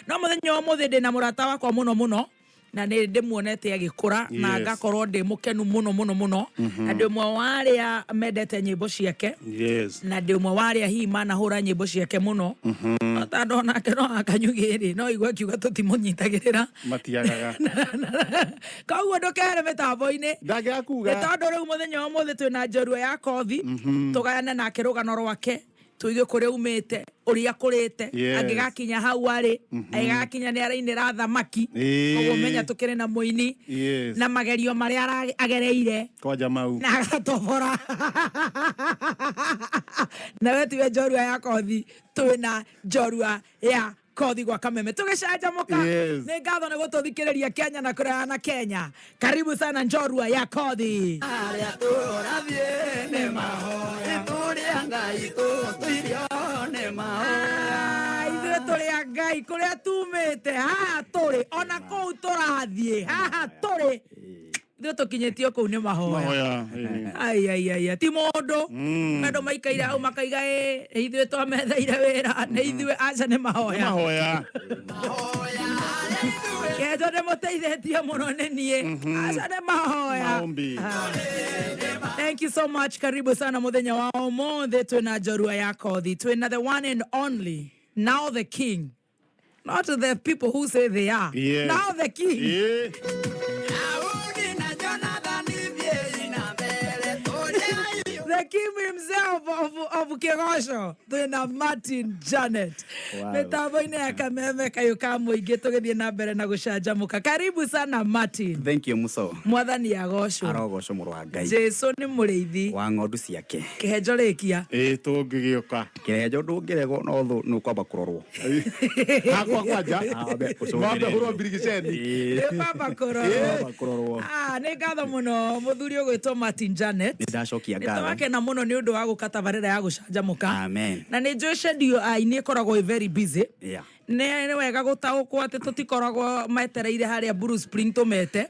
no muthenya umuthi ndi na murata wakwa muno na nä ndä muonete agäkå na ngakorwo ndä må kenu muno na ndä mwe waria mendete nyimbo ciake na ndä mwe waria hihi manahå ra nyimbo ciake muno ta ndonake no akanyugä rä no igwe kiuga tå timå nyitagä rä ra matiagaga koguo ndå kehere mä tambo-inä ndangäakuga tondå rä u må thenya wa må thä twä na njorua ya kothi tå gayane nake rå gano rwake tuige kå rä umä te å rä a kå rä te angä gakinya hau arä agakinya nä arainä ra thamaki koguo menya tå kä rä na må ini na magerio marä a agereire kwanja mau na agatobora na we tiwe njorua ya kothi twä na njorua ya kothi gwa kameme tugicanjamuka ni ngatho ni gututhikiriria Kenya na kurea na Kenya. Karibu sana njorua ya kothi aria turathie ni mahoya turia ngai tuirio ni mahoya ithuĩ tũrĩ a ngai kũrĩa tumĩte haha tũrĩ ona kũu tũrathiĩ haha tũrĩ ithuĩ tũkinyĩtio kũu nĩ mahoya ai ti mũndũ andũ maikaire hau makaiga ithuĩ twametheire wĩra nĩ ithuĩ aca nĩ mahoya Kejo nĩ mũteithĩtie mũno nĩ niĩ aca nĩ mahoya. Thank you so much. Karibu sana muthenya wa ũmũthĩ twĩna njorua ya kothi twĩna the one and only now the king, not the people who say they are. Now the king. The king himself of Kegosho twina Martin Janet mitambo-inĩ ya kameme kayo ka mũingĩ tũgĩthiĩ na mbere na gũcanjamũka. Karibu sana Martin. Thank you Muso. Mwathani agocwo arogocwo mũrũ wa Ngai. Jesu nĩ mũrĩithi wa ng'ondu ciake. Kĩhenjo rĩkia tũngĩgĩũka kĩhenjo ndũngĩregwo no thũ nĩ kwamba kũrorwo hakwa kwanja wambe hũrwo mbirigiceni kwamba kũrorwo. Nĩ ngatho mũno mũthuri ũgwĩtwo Martin Janet. Nĩ ndacokia ngatho wake na mũno nĩ ũndũ wa gũkata barĩra ya gũcanjamũka. Amen. Na nĩ njũĩ schedule nĩ ĩkoragwo very busy. Nĩ wega gũtaũkwo atĩ tũtikoragwo metereire harĩa Bruce Spring tũmete.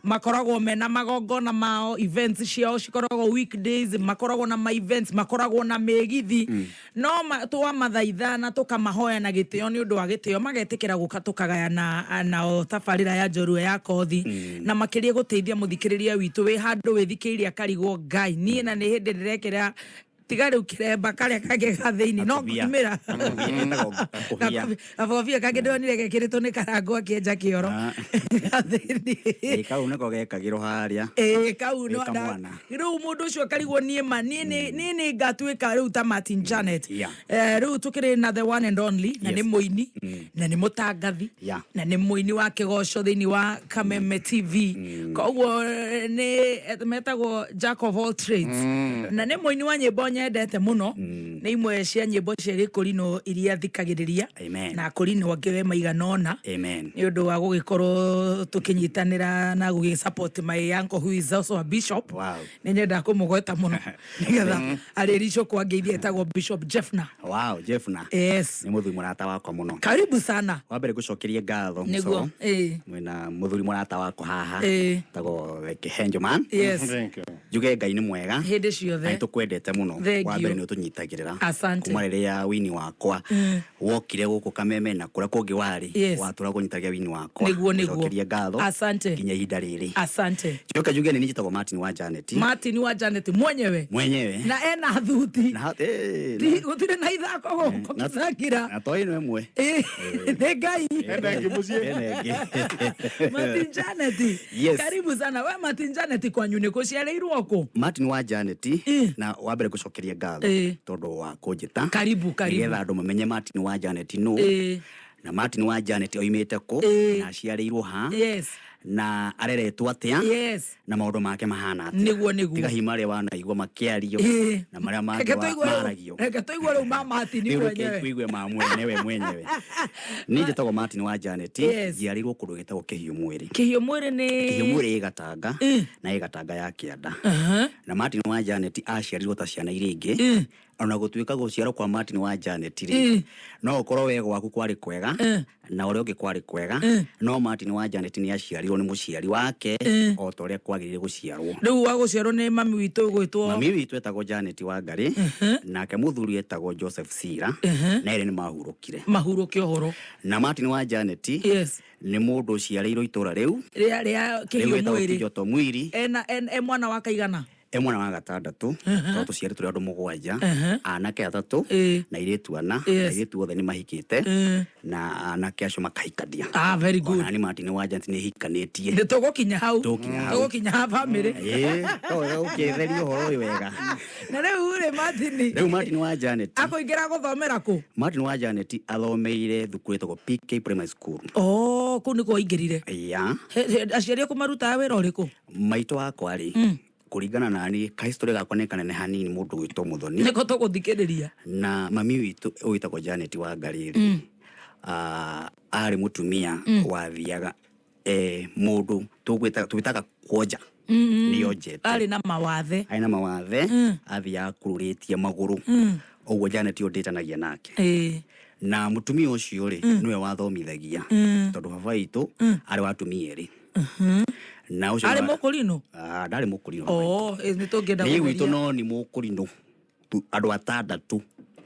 Makoragwo mena magongona mao, events ciao cikoragwo weekdays, makoragwo na ma events, makoragwo na megithi. No twamathaitha na tũkamahoya na gĩtĩo nĩ ũndũ wa gĩtĩo magetĩkĩra gũka tũkagayana nao tabarĩra ya njorua ya kothi na makĩria gũteithia mũthikĩrĩria witũ wĩ handũ wĩthikĩirie akarigwo Ngai niĩ na nĩ hĩndĩ ndĩrekĩra tiga rĩu kĩremba karĩa kangĩ gathĩinĩ no ngumĩra gabobia kangĩ ndĩronire gekĩrĩtwo nĩ karango akĩenja kĩoro gathĩinĩ kau nĩko gekagĩrwo harĩa kau rĩu mũndũ ũcio akarigwo niĩ ma niĩ nĩ ngatuĩka rĩu ta Martin Janet. Rĩu tũkĩrĩ na the one and only na nĩ mũini na nĩ mũtangathi na nĩ mũini wa Kĩgoco thĩinĩ wa Kameme TV koguo nĩ metagwo Jack of all trades na nĩ mũini wa nyĩmbo nyendete muno nĩ imwe cia nyĩmbo cia gĩkũrinũ iria thikagĩrĩria na kũrinũ angĩ we maiganona nĩ ũndũ wa gũgĩkorwo tũkĩnyitanĩra na gũgĩsupport my uncle who is also a bishop. Nĩ nyenda kũmũgweta mũno nĩgetha arĩricwo kwangeithia etagwo Bishop Jeffna. Jeffna nĩ mũthuri mũrata wakwa mũno. Karibu sana. Wambere gũcokeria ngatho Muso mwĩna mũthuri mũrata wakwa haha tagwo Kĩhenjo man. Njuge Ngai nĩ mwega hĩndĩ ciothe tũkwendete mũno. Wambere nĩ ũtũnyitagĩrĩra kuma rĩrĩa wini wakwa wokire gũkũ Kameme na kũrĩa kũngĩ warĩ watũra kũnyitagĩrĩra wini wakwa. Gũcokeria ngatho nginya ihinda rĩrĩ. Njoka njuge nĩ njĩtagwo Martin wa Janet. Martin wa Janet mwenyewe na ena thuti gũtirĩ na ithako gũkũ gĩthakĩra na toi nĩ ĩmwe nĩ Ngai ena ĩngĩ mũciĩ Martin Janet. Karibu sana we Martin Janet kwanyu nĩ kũciarĩirwo kũ? Martin wa Janet na wambere gũcokeria ngatho tondũ wa kũnjĩta. Karibu nĩgetha andũ mamenye Martin wa Janet na Martin wa Janet oimĩte kũ na aciarĩirwo ha na areretwo atĩa na maũndũ make mahana atĩa. Nĩguo tiga hima arĩa wanaigua makĩario na marĩa maragio reke tũigue rĩu ma Martin mwenyewe tuigue ma mwenyewe. Niĩ njĩtagwo Martin wa Janet njiarĩirwo kũndũ gĩtagwo Kĩhiũ Mwĩrĩ. Kĩhiũ Mwĩrĩ ĩgatanga na ĩgatanga ya kĩanda na Martin wa Janet aciarirwo ta ciana iria ingĩ ona gũtuĩka gũciarwo kwa Martin wa Janet rĩ no ũkorwo we gwaku kwarĩ kwega na ũrĩa ũngĩ kwarĩ kwega no Martin wa Janet nĩ aciarirwo aciarirwo ni muciari wake o ta uria kwagirire guciarwo. Riu wa guciarwo ni mami witu gwitwo mami witu etagwo Janet Wangari nake muthuri etagwo Joseph Sira na ere ni mahurukire uhoro na Martin wa Janet ni mundu uciarirwo itura riu ria Kijoto Mwiri ena mwana wa kaigana mwana wa gatandatu to tuciari turi andu mugwanja anake atatu na iritu ana iritu othe ni mahikite na anake acio makahikania. Very good. Na ni Martin wa Janet ni hikanitie ni tugukinya hau family ukitheria horo uyu wega na riu Martin wa Janet akoingira guthomera ku Martin wa Janet athomeire thukuru etagwo PK Primary School. Ku ni ko ingirire aciari ku maruta wira uriku maito wakwa ri kuringana na ni ka history gakwa ne kanene hanini mundu gwitwo Muthoni niko tuguthikiriria na mami witu uitagwo Janet Wangari ari mutumia wathiaga mundu tugwitaga kuoja niyo njete ari na mawathe athia kururitie maguru ogwo Janet ondetanagia nake na mutumia ucio ri niwe wathomithagia tondu baba itu ari watumia ri na ucio ari mukurino ndari mukurino ni tungenda ni witu no ni mukurino andu atandatu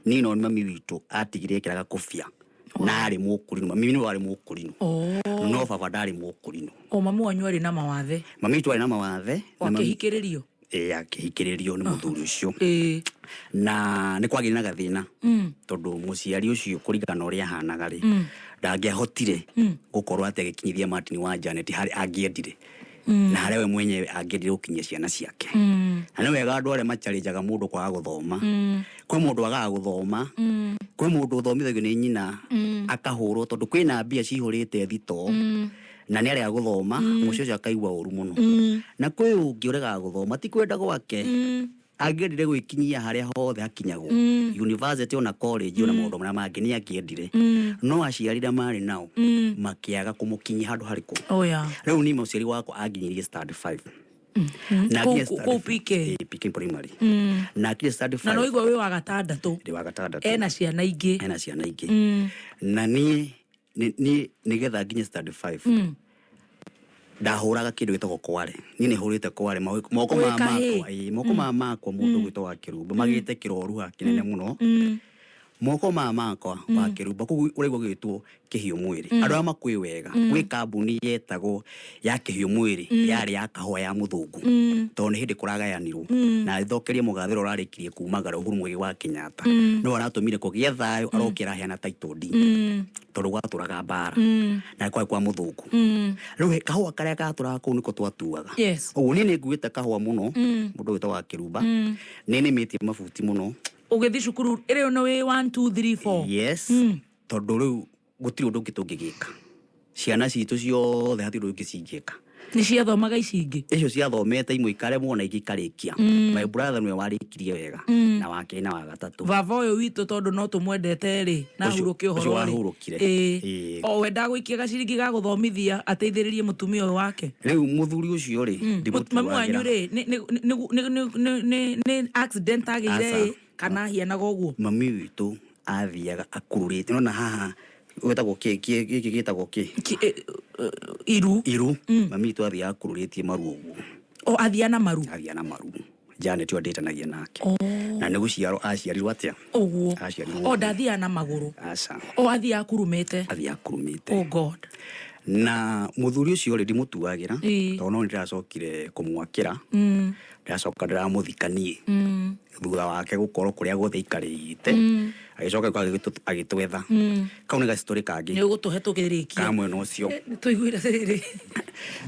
ni no mami witu atigire kiraga kofia na ari mukurino mami ni wari mukurino no baba ndari mukurino mami wanyu ari na mawathe mami tu ari na mawathe na akihikiririo akihikiririo ni muthuri ucio na ni kwagire na gathina tondu muciari ucio kuringana uria hanaga ri ndangiahotire gukorwo ategikinyithia Martin wa Janet hari angiendire na hari we mwenyewe angiendire gukinyia ciana ciake na ni wega andu aria macharinjaga mundu kwaga guthoma kwi mundu agaga guthoma kwi mundu uthomithagio ni nyina akahurwo tondu kwina mbia cihurite thito na ni aria guthoma mucio ucio akaigua uru muno na kwi ungi urega guthoma ti kwenda gwake angiendire gwikinyia haria hothe akinyagwo university ona college ona maundu maria mangi ni angiendire no aciarire mari nao makiaga kumukinyia handu hariku riu ni muciari wakwa anginyirie start 5 na ku PK primary na kile start 5 na no igwa we wa gatandatu ena ciana ingi na ni getha nginye start 5 ndahuraga kindu gitagwo kware ni hurite kware moko makwa mundu gwitwo wa Kirumba magite kiroruha kinene muno moko makwa wa Kirumba ku urigwo gwitwo Kihio Mwiri andu amakwi wega gwi kambuni yetagwo ya Kihio Mwiri yari ya kahwa ya muthungu tondu hindi kuragayanirwo na ithokerie mugathiro rarikirie kumagara Uhuru Muigai wa Kenyatta no aratumire kugia thayo arokira heana title deed tondu gwaturaga mbara na kwa muthungu riu kahwa karia gaturaga ku niko twatuaga uguo ni nguite kahwa muno mundu gwitwo wa Kirumba ni mitie mabuti muno ugithi cukuru ire no we 1 2 3 4 tondu riu gutiri undu ngitungigika ciana citu ciothe hatiri undu ngicingika ni cia thomaga icingi icio cia thomete imwe ikare muona igikarikia my brother niwe warikirie wega na wake na wa gatatu baba uyu witu tondu no tumwendete ri na huruke uhoro o wenda gwikia gaciringi ga guthomithia ateithiririe mutumia uyu wake riu muthuri ucio ri mami wanyu ri ni accident agire kana hianaga uguo mami witu athiaga akururite nona haha wetagwo giki gitagwo iru mami tu athiaga akururitie maru uguo athiana maru Janet ondetanagia nake na ni guciaro aciarirwo atia uguo ndathiana maguru athia akurumite God na muthuri ucio ri ndimutuagira tondu no ndiracokire kumwakira ndacoka ndiramuthikanie thutha wake gukorwo kuria gothe ikarite agicoka kwa agitwetha kau ni gastori kangi ni gutuhetugirikia kamwe no cio tuiguira riri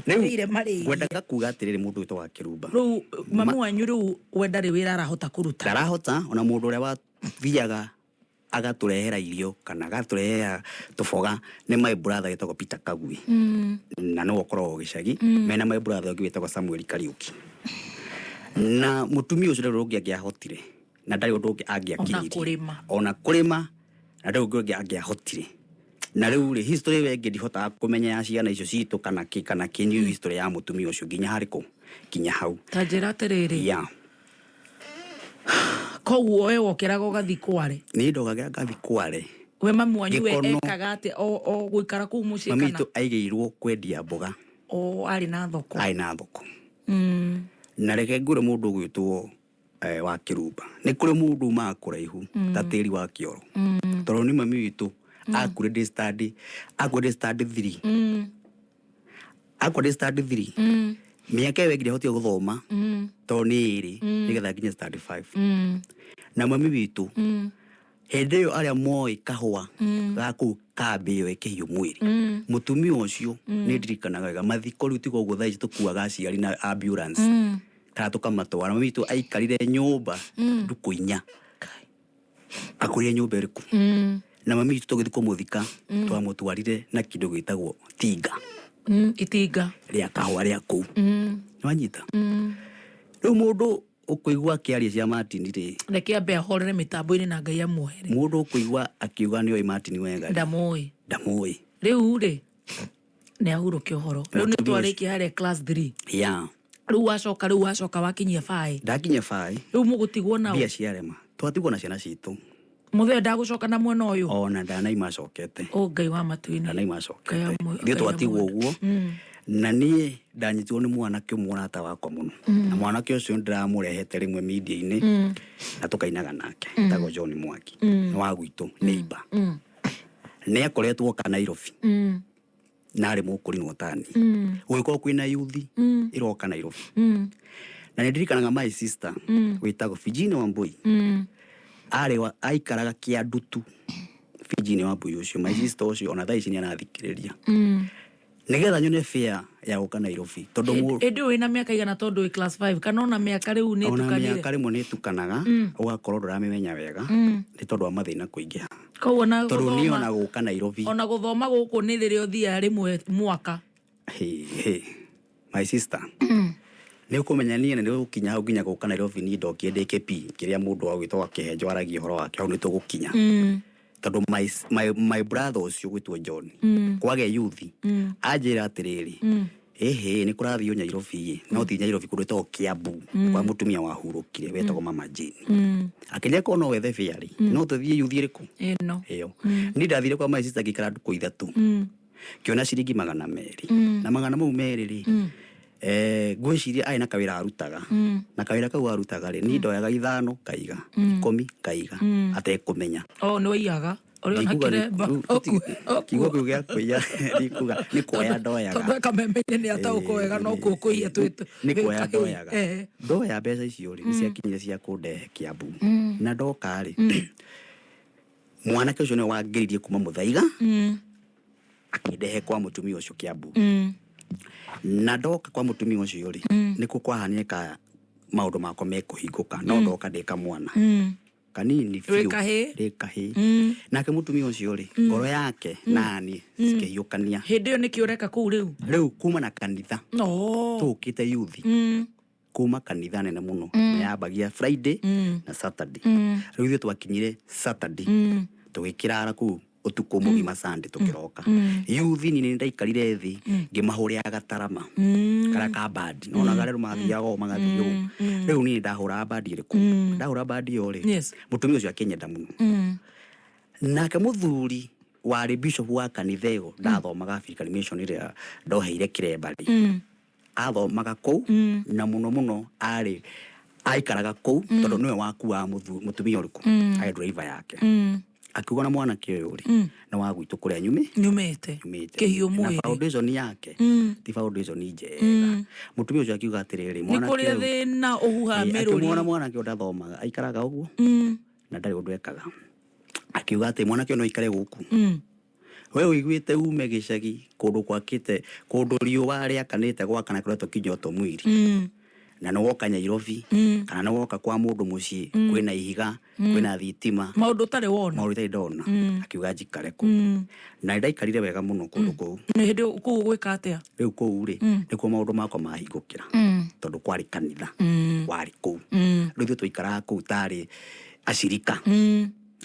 riu wendaga kuga atiriri mundu witwa wa Kirumba riu mamu wanyu riu wenda ri wira arahota kuruta darahota ona mundu uria wathiaga agaturehera irio kana agaturehera tufoga ni my brother gitagwo Peter Kagui na no gukoro gicagi mena my brother gitagwo Samuel Kariuki na mutumia ucio ro ngiahotire na ndari undu angiakiririe ona kurima na ndari undu angiahotire na riu ri history wengi ndihota kumenya ya ciana icio citu kana new history ya mutumia ucio nginya hariko kinya hau tanjira atiriri koguo we wokeraga gathi kware ni ndogagira gathi kware we mamu wanyu we ekaga ati o guikara ku mucii kana mami tu aigeirwo kwendia mboga ari na thoko. Ai na thoko. Na reke ngure mundu gwitwo wa Kirumba. Ni kuri mundu ma kuraihu ta tiri wa Kioro. Toro ni mami witu akure study 3. Akore study 3. Miaka wegire hoti guthoma. To ni iri nigetha nginya study 5. Na mami witu hende yo aria moi kahua gaku kambe yo ekehiyo mwiri. Mutumia ucio ni ndirikanaga wega mathiko riu tigo guo thaici tukuaga aciari na ambulance. Kana tukamatwara mami witu aikarire nyumba nduku 4. Akurire nyumba iriku. Na mami witu tugithi kumuthika twamutwarire na kindu gitagwo tinga. Itinga ria kahua ria ku. Nwanyita. Riu mundu ukuigwa kiaria cia Martin ri. Reke ambe ahorere mitambo-ini na Ngai amuohere. Mundu ukuigwa akiuga ni oi Martin wega. Ndamoi. Riu ri ni ahuruke uhoro. Riu ni twarikia hare class 3. Ya. Riu wacoka wakinyia 5. Ndakinyia 5. Riu mugutigwo nao. Bia ciarema. Twatigwo na ciana citu. Muthe ndagucoka na mwena uyu. Ona ndanaima cokete. O Ngai wa matu-ini. Ndanaima cokete. Ndio twatigwo uguo. Na nie ndanyitirwo ni mwanake murata wakwa muno. Na mwanake ucio ndiramurehete rimwe media-ini na tukainaga nake tago John Mwaki wa gwitu neighbor. Ni akoretwo ka Nairobi. Na ari mukuri no tani. Gwiko kwina yuthi iroka Nairobi. Na ndirikanaga my sister witago Virginia Wambui. Ari wa aikaraga Kiandutu. Virginia Wambui ucio my sister ucio ona thaici ni anathikiriria. Nigetha nyone fair ya guka Nairobi tondu mu ndio wina miaka igana tondu i class 5 kana ona miaka riu ni tukanire. Ona miaka riu ni tukanaga ugakorwo nduramenya wega ni tondu wa mathina kuingiha. Ko ona tondu ni ona guka Nairobi. Ona guthoma guku ni ririo thia rimwe mwaka. My sister. Ni ukumenya ni ni gukinya hau nginya guka Nairobi ni ndokie DKP kiria mundu wa gwitwa kihenjo aragia horo wake hau ni tugukinya. Tondu my brother ucio gwitwo John kwage yuthi ajira atiriri ni kurathio Nairobi no ti Nairobi kurito Kiambu kwa mutumia wa hurukire wetagwo Mama Jane akenya ko no wethe fiari no tuthie yuthi riku no iyo ni ndathire kwa my sister gikara nduku 3 kiona ciringi 200 na 200 ri gwiciria ai na kawira arutaga na kawira kau arutaga ri ni ndoyaga 5 kaiga 10 kaiga atekumenya no iyaga ori ona kiremba kigo kugia kuya nikuga ni kuya ndoyaga tondu kamemenya ni atauko wega no kukuia twitu ni kuya ndoyaga ndoya mbeca icio ri cia kinyire cia kundehe Kiambu na ndoka ri mwanake ucio ni wangiririe kuma muthaiga akindehe kwa mutumia ucio Kiambu na ndoka kwa mutumia ucio ri niko kwahanire ka maundu makwa mekuhinguka no ndoka ndika mwana kanini fiu rikahi nake mutumia ucio ri ngoro yake nani sikeyukania hindi yo nikiureka ku riu kuma na kanitha tukite yuthi kuma kanitha nene muno yabagia Friday na Saturday riu ithu twakinyire Saturday tugikirara ku utuko mugima Sunday tukiroka yuthi ni ndaikarire thi ngimahurya gatarama kara ka bad no na gare mathiago magathio riu ni ndahura bad iriku ndahura bad yori mutumia ucio akinyenda muno nake muthuri wari bishop wa kanitha iyo ndathomaga African Mission ira ndoheire kirembari athomaga ku na muno ari aikaraga ku tondu niwe wakuwa mutumia uriku ai driver yake akiuga na mwana kiyuri na wagwitu kuria nyumite kihiu mwiri na foundation yake ti foundation njega mutumia ucio akiuga atiriri mwana kiyuri ni kuria thina uhuha miruri mwana kiyuri ndathomaga aikaraga uguo na ndari undu ekaga akiuga ati mwana kiyuri no ikare guku we uiguite ume gicagi kundu kwakite kundu riuwa ria kanite gwakana kureto kinyoto mwiri na no woka Nairobi kana no woka kwa mundu mucii kwina ihiga kwina thitima maundu tari ndona akiuga njikare ku na ndaikarire wega muno kundu ku hindi ku gwika atia riu ku ri nikuo maundu makwa mahingukira tondu kwari kanitha wari ku riu tuikara ku tari acirika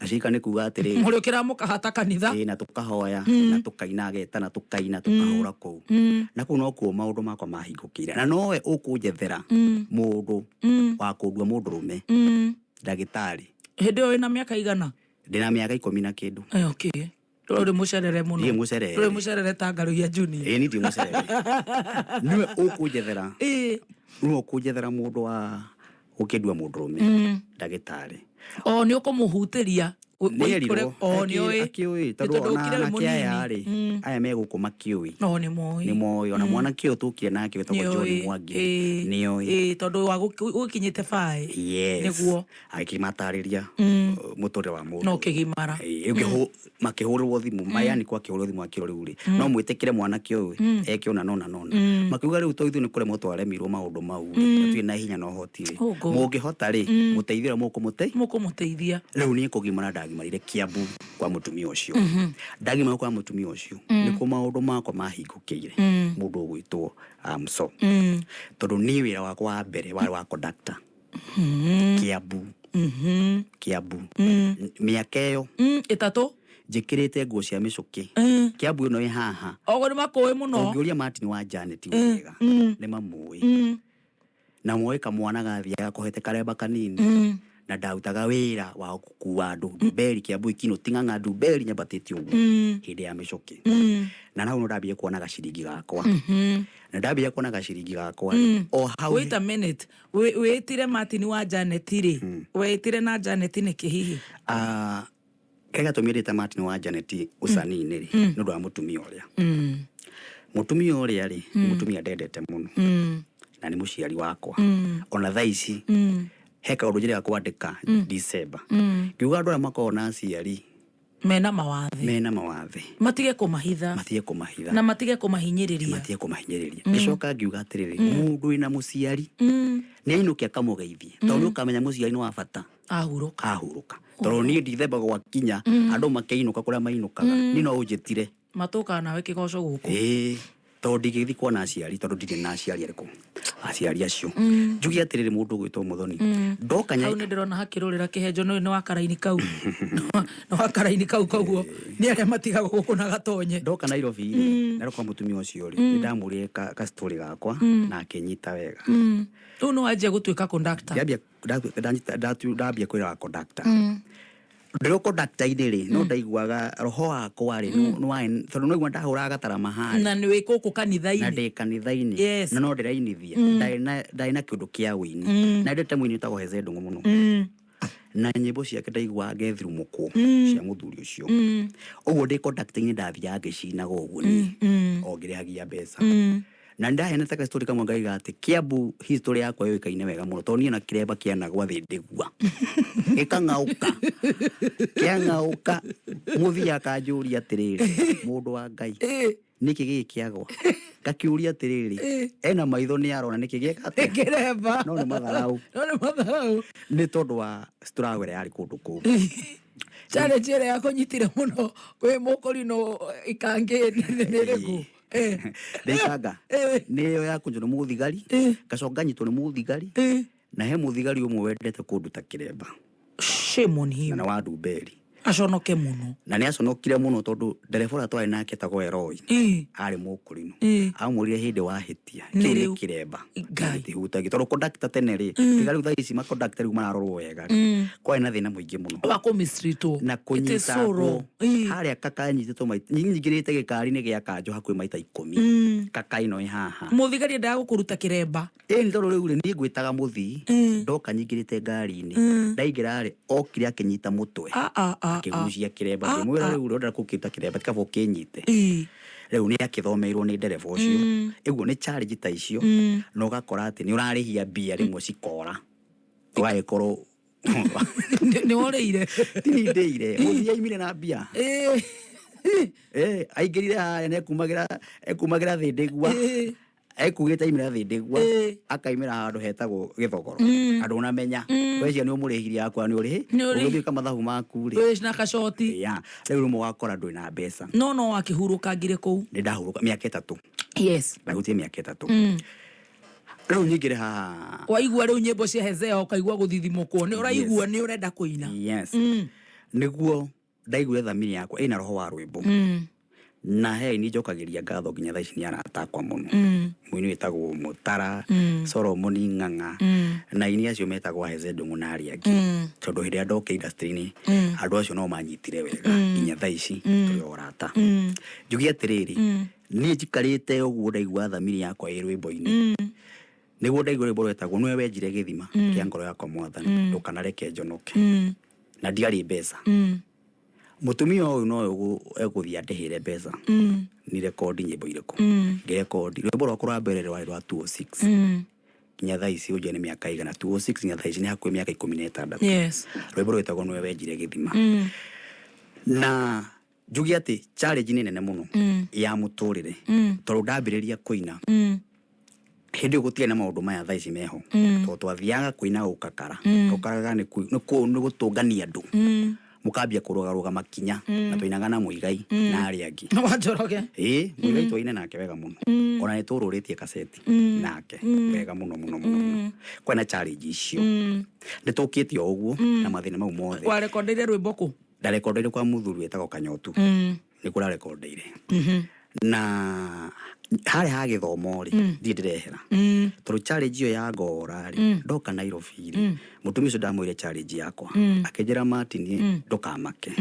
acirika ni kuga atiri muri ukira mukahata kanitha na tukahoya na tukaina geta na tukaina tukahura ku na ku no ku maundu makwa mahingukira na nowe ukunjethera mundu wa kundua mundu rume ndagitari hindi yo ina miaka igana ndina miaka 10 na kindu okay Uri mucerere muno. Ndiye mucerere. Uri mucerere tangaru ya junior. Ni ndi mucerere. Niwe ukujethera. Niwe ukujethera mundu wa ukidua mundurume. Ndagitari. Ni ukumuhutiria. Akioi tondå ona aya rä aya megåkå makioi nä moä ona mwana kä å tå kire nake wä tagwo John Mwangi nä oä tondå wa gå kinyä te baä nĩguo agä matarä ria må tå rä wa må no kä gimara makä hå rä wo thimå mayani kwa kä hå rä wo thimå akä rå rä u rä no mwä tä kä re mwana kä å eke ona nona makiuga rä u to ithuä nä kå remwo twaremirwo maå ndå mau tuä na hinya na å hoti rä må ngä hota rä må teithä ra må kå må teithia rä u niä kå gimara ndagimarire Kiambu kwa mutumia ucio ndagima kwa mutumia ucio niko maundu makwa mahingukire mundu ugwitwo Amso tondu ni wira wakwa wa mbere wari wa conductor Kiambu miaka iyo 3 njikirite nguo cia micuki Kiambu ino haha ogo ni makoe muno ngiuria Martin wa Janet wega ni mamui na moe kamwana gathiaga kohete karemba kanini na ndautaga wira wa gukua andu Nduberi Kiambu ikino ting'ang'a Nduberi nyambatite uguo hindi ya micuki na nau ndambia kuona gaciringi gakwa na ndambia kuona gaciringi gakwa o hau. Wait a minute, wetire Martin wa Janet ri wetire na Janet ni kihihi kega tumirite Martin wa Janet usanini ri nundu wa mutumia uria ri mutumia ndendete muno na ni muciari wakwa ona thaici heka undu njira kwandika December kiuga andu makona aciari mena mawathe matige kumahitha na matige kumahinyiriria gicoka ngiuga atiriri mundu ina muciari ni ainukia kamugeithie tondu ukamenya muciari ni wa bata ahuruka tondu ni December gwakinya andu makeinuka kuria mainukaga ni no unjitire matuka nawe kigoco guku tondu ndigithi kuona aciari tondu ndiri na aciari ariku aciari acio njugi atiriri mundu gwitwo Muthoni ndokanya au ni ndirona hakirurira kihenjo ni wa karaini kau no wa karaini kau koguo ni aria matiga guku na gatonye ndoka Nairobi na kwa mutumia ucio ri ndamurire ka story gakwa na akinyita wega tu no aje gutuika conductor ndambia kwira conductor ndiro conductor iri no ndaiguaga roho wakwa ri tondu no igua ndahura gatara mahali na ni wikuku kanitha-ini na ndi kanitha-ini na no ndirainithia ndai na kindu kia wini na ndete mwini tago heze ndungu muno na nyimbo ciake ndaigua ngethiru muku cia muthuri ucio uguo ndi conductor-ini ndathia ngicina guguo ni ongirihagia mbeca na ndahenete ka story kamwe ngaiga ati Kiambu history yakwa yo ikaine wega muno tondu na kiremba kiana gwa thindigua ikangauka kiangauka muthia kanjuria atiriri mundu wa Ngai niki gikiagwa ngakiuria atiriri ena maitho ni arona niki giekate kiremba no ni matharau ni tondu wa struggle yari kundu kuu challenge ya kunyitire muno we mukori no ikange niriku ndikanga niyo ya kunjona muthigari gacoka nyitwo ni muthigari na he muthigari umwe wendete kundu ta kiremba shame on him na wa Nduberi aconoke muno na ni aconokire muno tondu nderefora twari nake tago Eroi ari mukurino amurire hindi wahitia kiri kiremba ngai hutagi tondu conductor teneri tigari thaici ma conductor ru mararorwo wega kwa ina thina muingi muno wa kumistrito na kunyita haria kakanyitito nyingirite gikari-ini gia kanjo hakui maita 10 kakaino haha muthigari ndaga gukuruta kiremba ni tondu riu ni ngwitaga muthi ndoka nyingirite ngari-ini ndaingira ri okire akinyita mutwe akigucia kiremba kimwira riu ndora kukita kiremba tikabo kinyite riu ni akithomeirwo ni ndereva ucio iguo ni challenge ta icio no gakora ati ni urarihia mbia rimwe cikora twaikorwo ni oreire tini ndeire muthia imire na mbia aingirire haya ne kumagira thindigua ekugite imira thindigua akaimira handu hetagwo Githogoro andu na menya wecia ni umurihirie yakwa ni uri ugithika mathahu maku ri we na kashoti riu mo wakora ndui na mbeca no wakihuruka ngire ku ni ndahuruka miaka 3 yes ndagutie miaka 3 riu nyingire ha waigua riu nyimbo cia Hezeo kaigua guthithimukwo ni uraigua ni urenda kuina yes niguo ndaigua thamiri yakwa ina roho wa rwimbo na he ni njokagiria ngatho nginya thaa ici ni aratakwa muno muini witagwo Mutara Solomon Ng'ang'a na ini acio metagwo Hezedo Munari angi tondu hiria ndoke industry ni andu acio no manyitire wega nginya thaa ici turi orata njugi atiriri ni njikarite uguo ndaigua thamiri yakwa ĩ rwĩmbo-inĩ niguo ndaigua rwĩmbo rwetagwo niwe wenjire gĩthima kĩa ngoro yakwa Mwathani ndukanareke njonoke na ndiarĩ mbeca mutumia uyu no eguthia ndihire mbeca ni rekodi nyimbo iriko ngirekodi rwimbo rwa kura mbere rwa 206 nginya thaa ici uje ni miaka igana 206 nginya thaa ici ni hakuhi miaka 16 yes rwimbo rwetagwo niwe wenjire gĩthima na njugi ati challenge ni nene muno ya muturire tondu ndambiriria kuina hindi gutia na maundu maya thaa ici meho tondu twathiaga kuina ukakara ukaraga ni gutungania andu mukambia kurugaruga makinya na tuinaga na Muigai na ari angi wanjoroge Muigai twaine nake wega muno ona ni tururitie kaseti nake wega muno kwena challenge icio ni tukite uguo na mathina mau mothe wa rekondeire rwimbo ku ndarekondeire kwa muthuru wetagwo Kanyotu ni kura rekondeire na hare ha githomo ri ndi ndirehera tondu challenge iyo ya ngora ri ndoka Nairobi ri mutumia ucio ndamwire challenge yakwa akenjera Martin ndukamake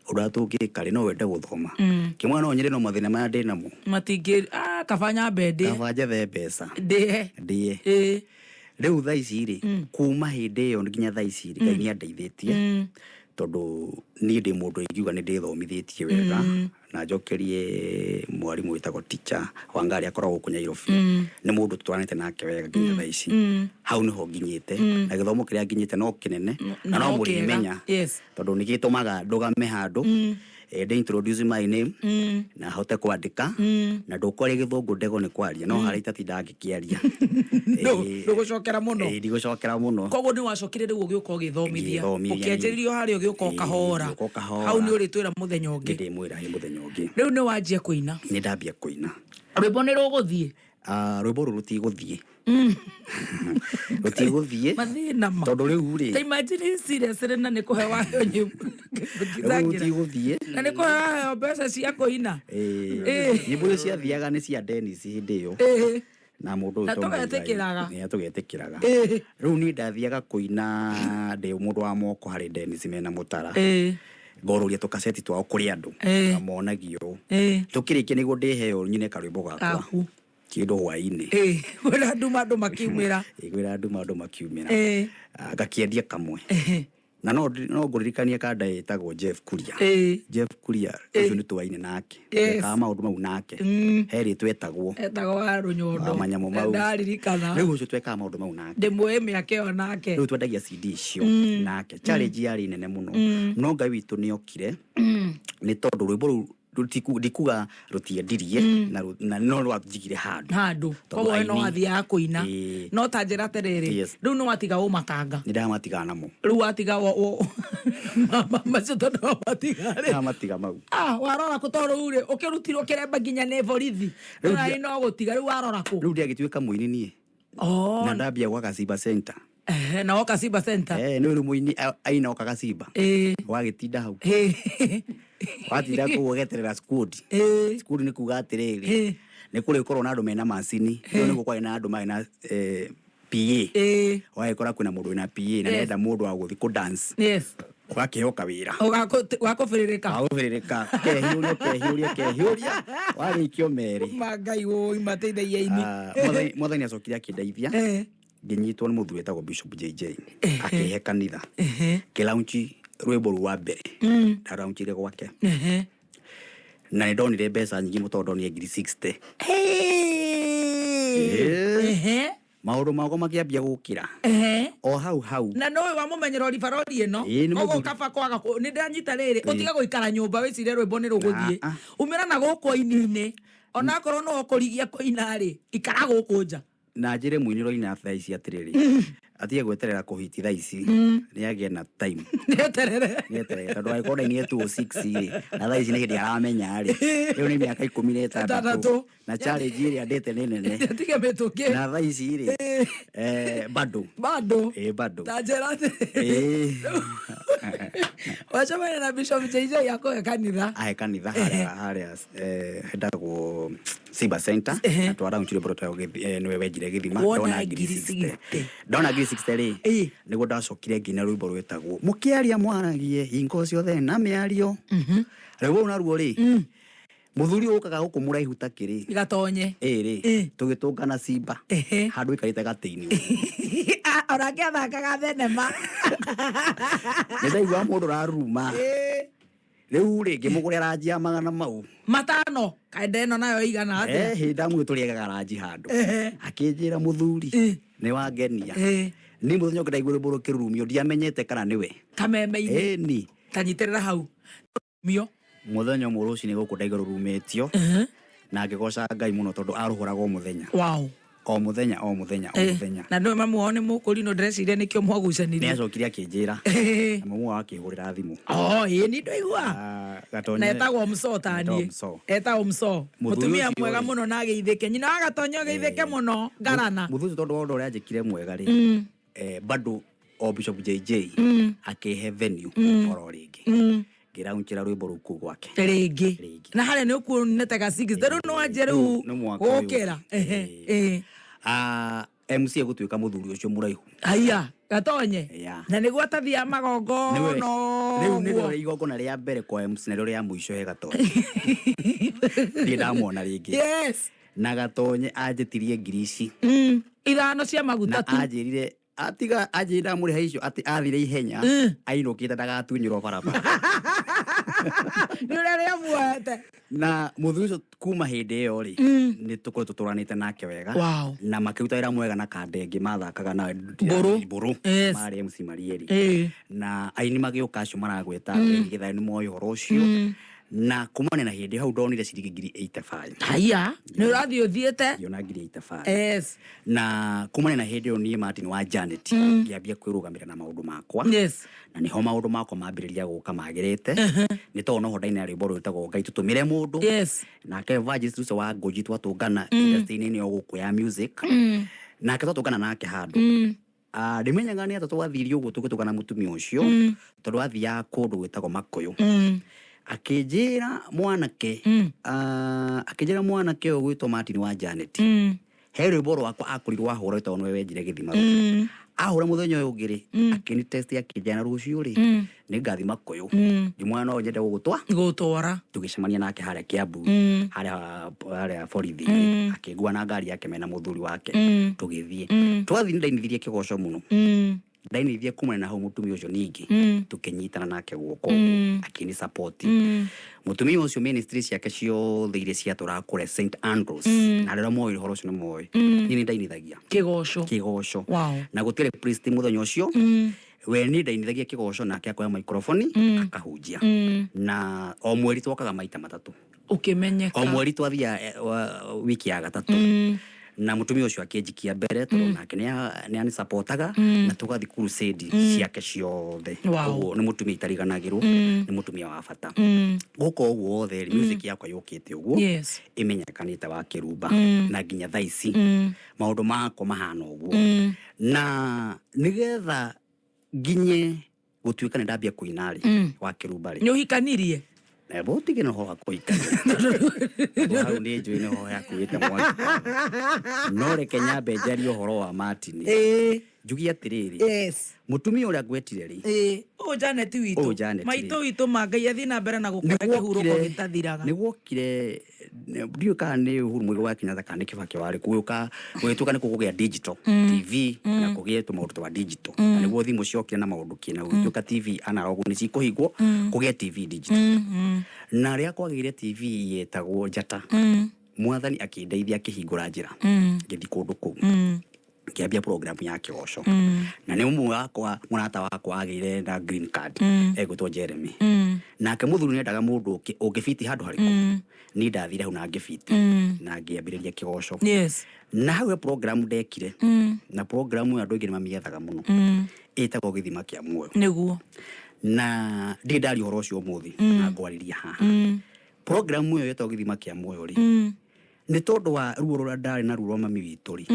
uratungika ri no wende guthoma kimwe no nyire no mathina maya ndi namo matingi kafanya bende kafanya the mbeca ndie riu thaa ici ri kuma hindi iyo nginya thaa ici ri Ngai ni andeithitie tondu ni ndi mundu ingiuga ni ndithomithitie wega na njokerie mwarimu witagwo teacher Wangari akoragwo ku Nairobi ni mundu tutwanite nake wega nginya thaa ici hau niho nginyite na githomo kiria nginyite no kinene na no muri menya tondu ni gitumaga ndugame handu they introduce my name na hote kwandika na ndukore githungu ndego ni kwaria no hari itatinda ngikiaria ndugucokera muno ndigocokera muno koguo ni wacokire riu ugiuka ugithomithia ukianjiririo hari ugiuka ukahora hau ni uritwira muthenya ungi ndimwira he muthenya ungi riu ni wanjia kuina ni ndambia kuina rwimbo ni ruguthie rwimbo ruru tiguthie rutiguthie mathina ma tondu riu ri ta imagine serious na ni kuhe wayo nyimbo rutiguthie na ni kuhe wayo mbeca cia kuina nyimbo cia thiaga ni cia Dennis hindi iyo na mundu uyu tugetikiraga ni tugetikiraga riu ni ndathiaga kuina ndi mundu wa moko hari Dennis mena Mutara ngoruria tukaseti twao kuri andu amonagio tukirikia niguo ndiheo nyine karwimbo gakwa kindu hwaini wira andu makiumira gwira andu makiumira gakiendia kamwe na no nguririkania kada etagwo Jeff Kuria ucio ni twaine nake ka maundu mau nake heri twetagwo wa runyondo manyamu mau ndaririkana riu ucio tweka maundu mau nake ndimwe miaka yo nake riu twendagia CD icio nake challenge yari nene muno no Ngai witu ni okire ni tondu rwimbo ndikuga rutiendirie na no rwatjigire handu koguo no athia kuina no tanjira terere riu no watiga umatanga ni ndamatiga namo riu watiga macio tondu matiga mau warora kutoru ure ukirutirwo kiremba nginya ne borithi riu no gutiga riu warora ku riu ndiagituika muini nie na ndambia gwa Kasiba Center na woka Simba Center ni uri muini aina oka Kasiba wagitinda hau watinda kugeterera squad ni kuga atiriri ni kuri korwo na andu mena macini ni gukwai na andu mena PA waikora kuna mundu na PA na nenda mundu wa guthi ku dance wakihoka wira wakufiririka kehiuria warikio meri magai oi mateithagia ini mwathani acokire akindeithia nginyitwo ni muthu wetagwo Bishop JJ akihe kanitha kilaunchi rwimbo rwa mbere ndaraunchire gwake na ni ndonire mbeca nyingi mutondo ni 60 maundu mago makiambia gukira o hau na no wa mumenyero ribarori eno ogo kaba kwaga ni ndanyita riri utiga guikara nyumba wicire rwimbo ni ruguthie umira na guko inine ona korwo no okorigia koina ri ikara guku nja na njire muiniro ina thaa ici atiriri atige gweterera kuhiti thaa ici ni agie na time neterere tondu aikona ni 206 ri na thaa ici ni hindi aramenya ri riu ni miaka 16 na challenge iri andete ni nene atige metuke na thaa ici ri bado bado bado tajera Wachamana na Bishop JJ yako ya kanitha. Ahe kanitha haria hetagwo Simba Center atwara unchire boroto ya niwe wejire githima ndona ngiri 60 ri niguo ndacokire nginya rwimbo rwetagwo mukiaria mwaragie hingo ciothe na miario rewo naruo ri muthuri ukaga guku muraihu takiri gatonye ri tugitungana Simba handu ikarite gateini orake thakaga thenema ndaigua mundu raruma riu ringi mugure ranjia magana mau matano kaenda ino nayo igana atia hinda mwituriega ranji handu akinjira muthuri ni wangenia ni muthenya ngiraigua rwimbo kirurumio ndiamenyete kana niwe kameme-ini ni tanyitirira hau mio muthenya muruci ni guku ndaigua rurumitio na ngigoca Ngai muno tondu aruhuraga o muthenya o muthenya na ndo mamuone mukuri no dress ile nikyo mwagucanirie ni acokire akinjira na mamu akihurira thimu ni ndo igua gatonye na etagwo msotani etagwo mso mutumia mwega muno na geithike nyina agatonyo geithike muno ngarana muthuci tondu wondu uria njikire mwega ri bado o Bishop JJ akihe venue oro ringi ngira unchira rwimbo ruku gwake ringi na haria ni ukuonete ga 6 ru no anjeru gukira MC gutwika muthuri ucio muraihu aya gatonye na niguo tathia magongo no riu ni igongona ria mbere kwa MC na ria muico he gatonye ni ndamwona ringi na gatonye anjetirie ngirici ithano cia maguta tu na anjirire atiga ajira muri haicio ati athire ihenya ainukite ndagatunyirwo barabara ni uria muete na muthuco kuma hindi iyo ri ni tukore tuturanite nake wega na makiruta wira mwega na kandengi mathakaga na mburu mari MC Marieri na aini magiuka acio maragweta githai ni moyo horo ucio na kumane na hindi hau ndonire ciringi ngiri 85 haya ni urathi uthiete yona ngiri 85 na kumane na hindi oni Martin wa Janet ngiambia kwirugamira na maundu makwa na niho maundu makwa mambiriria guka magirite ni to no hodaine ari boru itago Ngai tutumire mundu na ke Vagis tuso wa Ngoji twatungana industry ni oguku ya music na ke twatungana nake handu ndimenyaga ni atatu wathirio uguo tugitugana mutumia ucio tondu athia kundu gwitagwo Makuyu akinjira mwanake akinjira mwanake ogwitwo Martin wa Janet he rwimbo rwakwa akurirwo ahura tondu we wenjire githima ahura muthenya uyu ngiri akini test akinjana rucio ri ni ngathi Makuyu jumwana no njende gutwara tugicemania nake haria Kiambu haria borithi akingua na ngari yake mena muthuri wake tugithie twathi ndainithirie kigoco muno ndainithia kumana na hau mutumia ucio ningi tukinyitana nake guoko akini support mutumia ucio ministry ciake ciothe iria ciaturakure St Andrews na rero moyo horo ucio ni moyo ni ndainithagia kigoco na gutire priest muthenya ucio we ni ndainithagia kigoco nake akoya microphone akahunjia na o mweri twokaga maita matatu ukimenyeka o mweri twathia wiki ya gatatu na mutumia ucio akinjikia mbere tondu nake ni ani supportaga na tugathi crusade ciake ciothe uguo ni mutumia itariganagirwo ni mutumia wa bata guko uguo othe music yakwa yukite uguo imenyekanite wa kirumba na nginya thaici maundu makwa mahana uguo na nigetha nginye gutuika ni ndambia kuinari wa kirumba ri ni uhikanirie na botige no ho akoikana hau ni njui no ho yakuite mwana no reke nyambe njari uhoro wa Martin njugi atiriri mutumia uria gwetire ri o Janet witu maito witu mangai athi na mbere na gukora kihuroko gitathiraga ni gwokire ndio kana ni Uhuru Muigai wa Kenyatta kana Kibaki wari kuuka gwituka ni kugugia digital TV na kugia tu maundu wa digital na niguo thimu ciokire na maundu kina gwituka TV analog ni cikuhigwo kugia TV digital na ria kwagire TV yetagwo Njata mwathani akindeithia akihingura njira ngithi kundu kuu kiambia program ya kigoco na ni umwe wakwa murata wakwa agire na green card egutwo Jeremy nake muthuri ni ndaga mundu ungifiti handu hariku ni ndathire hu na ngifiti na ngiambiriria kigoco na hawe program ndekire na program ya ndoigire mamiethaga muno etagwo githima kia muoyo niguo na ndi ndari horo cio muthi na ngwariria haha program yo yetagwo githima kia muoyo ri ni tondu wa ruo rura ndari na ruo mami witu ri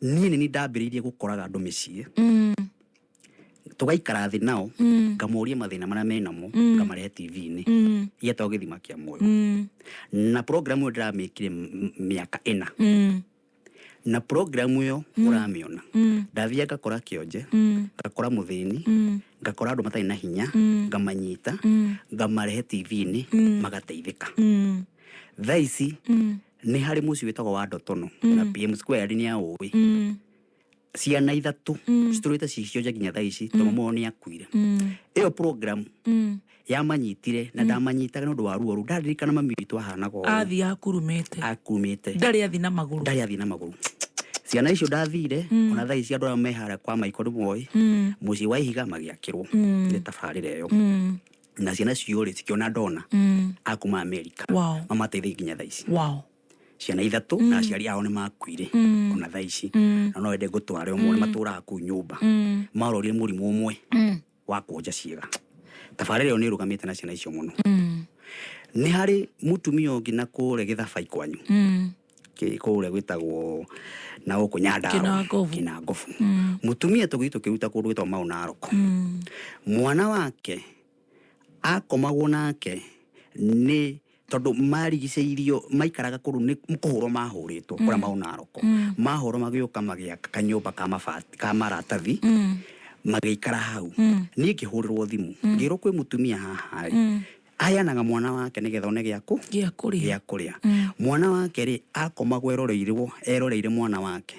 ni ndambiririe gukoraga andu micii tugaikara thi nao ngamuria mathina maria menamo ngamarehe TV-ini yetagwo githima kia muoyo na program yo ndiramikire miaka 4 na program yo uramiona ndathia ngakora kionje ngakora muthini ngakora andu matai na hinya ngamanyita ngamarehe TV-ini magateithika thaici ni hari muci witagwo wa Ndotono na PM Square ni ya uwi ciana ithatu citurite cicio nginya thaici tomo ni akuire iyo program yamanyitire na ndamanyitaga nondu wa ruo ndaririkana mami witu ahana go athi akurumite ndari athi na maguru ciana icio ndathire ona thaici andu mehara kwa Michael Moi muci wa ihiga magiakirwo ni tabarire yo na ciana cio ri cikiona ndona akuma America mamateithia nginya thaici ciana ithatu na aciari ao ni makuire ona thaici na no ende gutware umwe matura ku nyumba marorire murimu umwe wa kuonja ciega tabarire yo ni rugamite na ciana icio muno ni hari mutumia ungi na kure githabai kwanyu kure gwitagwo na uku Nyandarua Kinangofu mutumia tugitu kiruta kundu gwitwa Mau Narok mwana wake akomagwo nake ni tondu marigiceirio maikaraga kuru ni mukuhuro mahuritwo kura Mau Narok mahuro magioka magiaka kanyumba ka mabati ka maratathi magikara hau ni kihurirwo thimu ngiro kwi mutumia haha ayanaga mwana wake nigetha one gia kuria mwana wake ri akomagwo eroreire mwana wake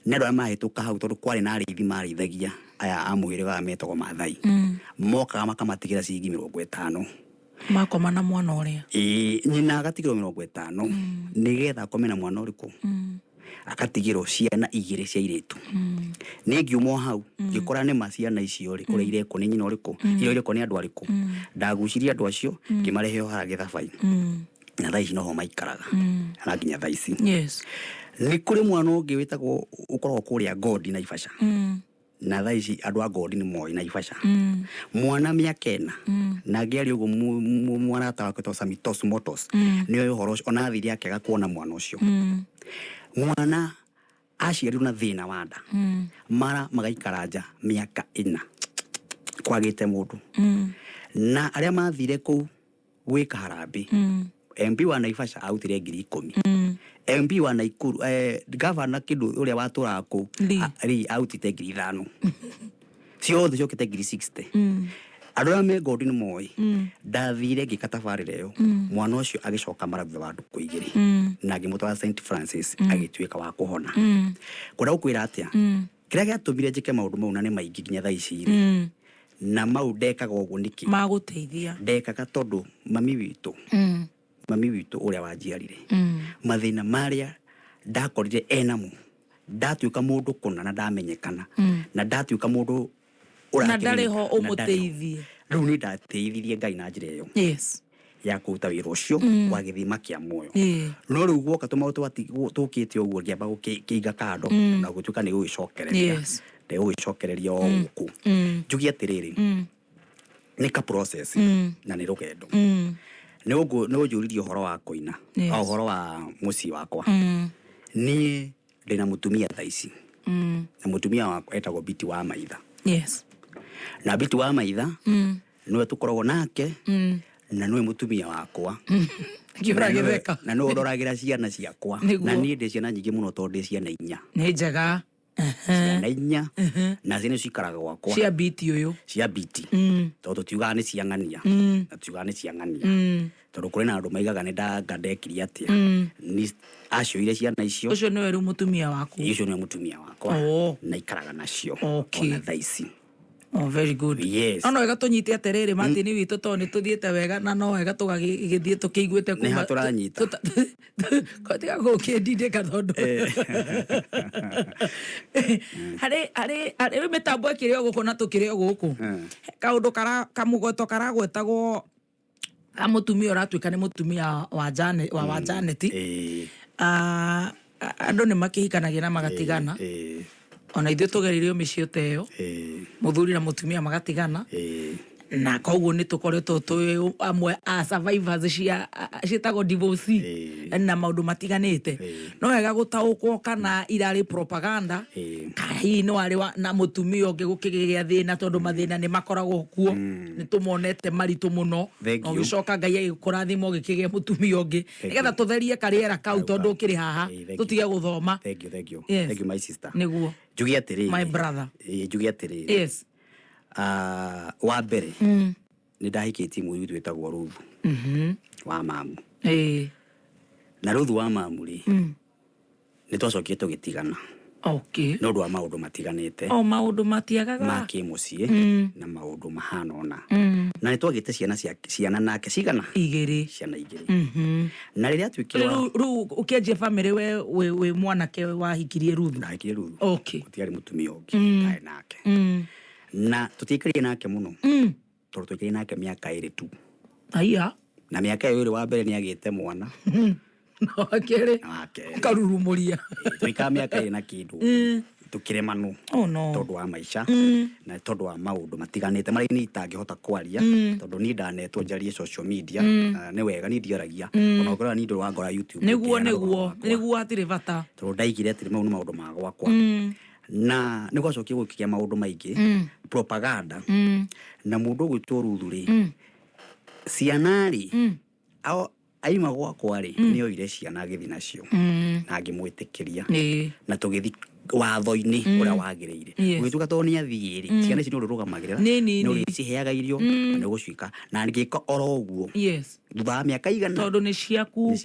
nero mahituka hau tondu kwari na arithi marithagia aya amwiriga metagwo Maathai mokaga makamatigira ciringi 50 makoma na mwana uria nyina agatigirwo 50 nigetha akome na mwana uriku akatigirwo ciana 2 cia iritu ni ngiumo hau ngikora ni maciana icio ri uria ireko ni nyina uriku iyo ireko ni andu ariku ndaguciria andu acio ngimarehe ho harage thabai na thaici no ho maikaraga na nginya thaici ni kuri mwana ungi witagwo ukorwo kuria God na Naivasha na thaici andu a God ni moi na Naivasha mwana miaka 4 na ngiari ugo mwana atawaketwo Samitos Motos niyo horo ona thiri yake agakuona mwana ucio mwana aciarirwo na thina wa nda mara magaikara miaka 4 kwagite mundu na aria mathire ku gwika harambi MP wa Naivasha autire 10,000 MP wa Naikuru governor kindu uria watura ku ri autite 5,000 ciothe ciokite 60 Adora me God ni moi ndathire ngikatabarire yo mwana ucio agicoka marathutha wa nduku 2 na ngimutwara St Francis agituika wa kuhona kura ukwira atia kiria giatumire njike maundu mau na ni maingi nginya thaici na mau ndekaga uguo niki maguteithia ndekaga tondu mami witu uria wanjiarire mathina maria ndakorire enamo ndatuika mundu kuna na ndamenyekana na ndatuika mundu na ndariho umuteithie riu ni ndateithirie Ngai na njira iyo ya kuruta wira ucio wa githima kia muoyo no riu gwoka tumautu tukite uguo ngiamba gukiiga kando na gutuika ni guicokereria de guicokereria oku njugi atiriri ni ka process na ni rugendo no njuririe uhoro wa kuina au uhoro wa muci wakwa ni ndina mutumia thaici na mutumia wakwa etagwo Biti wa Maitha na Biti wa Maitha niwe tukoragwo nake na niwe mutumia wakwa ngiuragitheka na no ndoragira ciana ciakwa na ni ndi ciana nyingi muno tondu ciana 4 ni njega ciana 4 na ciana cikaraga gwakwa cia Biti uyu cia Biti tondu tiugaga ni ciang'ania na tiugaga ni ciang'ania tondu kuri na andu maigaga ni ndandekirie atia ni acioire ciana icio ucio niwe ru mutumia waku icio niwe mutumia wakwa na ikaraga nacio ona thaici very good no wega tunyite aterere matini witu to ni tuthiete wega na no wega tugagithie tukiguite kuma ni turanyita kotiga gukindindika tondu hari mitambo ikirio guku na tukirio guku kaundu kamugoto karagwetagwo mutumia uratuika ni mutumia wa Janet andu ni makihikanagia na magatigana ona ithuĩ tũgeririo mĩciĩ teyo muthuri na mutumia magatigana na koguo ni tukoretwo twi amwe a survivors cia citagwo divorce na maundu matiganite no wega gutaukwo kana irari propaganda kai no ari na mutumia ungi gukigia thina tondu mathina ni makoragwo kuo ni tumonete maritu muno no gicoka ngai agikurathimo gikigia mutumia ungi nigetha tutherie kariera kau tondu ukiri haha tutige guthoma. Thank you my sister. Niguo jugi atiri my brother jugi atiri yes wa mbere ni ndahikitie muiri twetagwo Ruthu wa mamu na Ruthu wa mamu ri ni twacokie tugitigana okay no ndwa maundu matiganite maundu matiagaga maki mucie na maundu mahana ona na ni twagite ciana nake cigana ciana igiri na riria twikirwa ru ukienje family we mwanake wahikirie Ruthu ndahikirie Ruthu okay utiari mutumia ungi kai nake na tutikirie nake muno tondu twikire nake miaka 2 tu aya na miaka 2 wa mbere ni agite mwana no akere karurumuria twika miaka 2 na kindu tukiremanu tondu wa maisha na tondu wa maundu matiganite mari ni itangihota kwaria tondu ni ndanetwo njarie social media ni wega ni ndiaragia ona ngora ni ndu wa ngora YouTube niguo atire bata tondu ndaigire atire maundu ma gwakwa na ni gwacokia gukikia maundu maingi propaganda na mundu gwitwo Ruthu ri cianari ao aima gwakwa ri ni oire ciana agithi nacio na ngimwitikiria na tugithi watho-ini uria wagiriire ugituka to ni athiiri ciana ici ni urugamagirira ni uriciheaga irio na ni gucika na ngika oro uguo thutha wa miaka igana tondu ni ciaku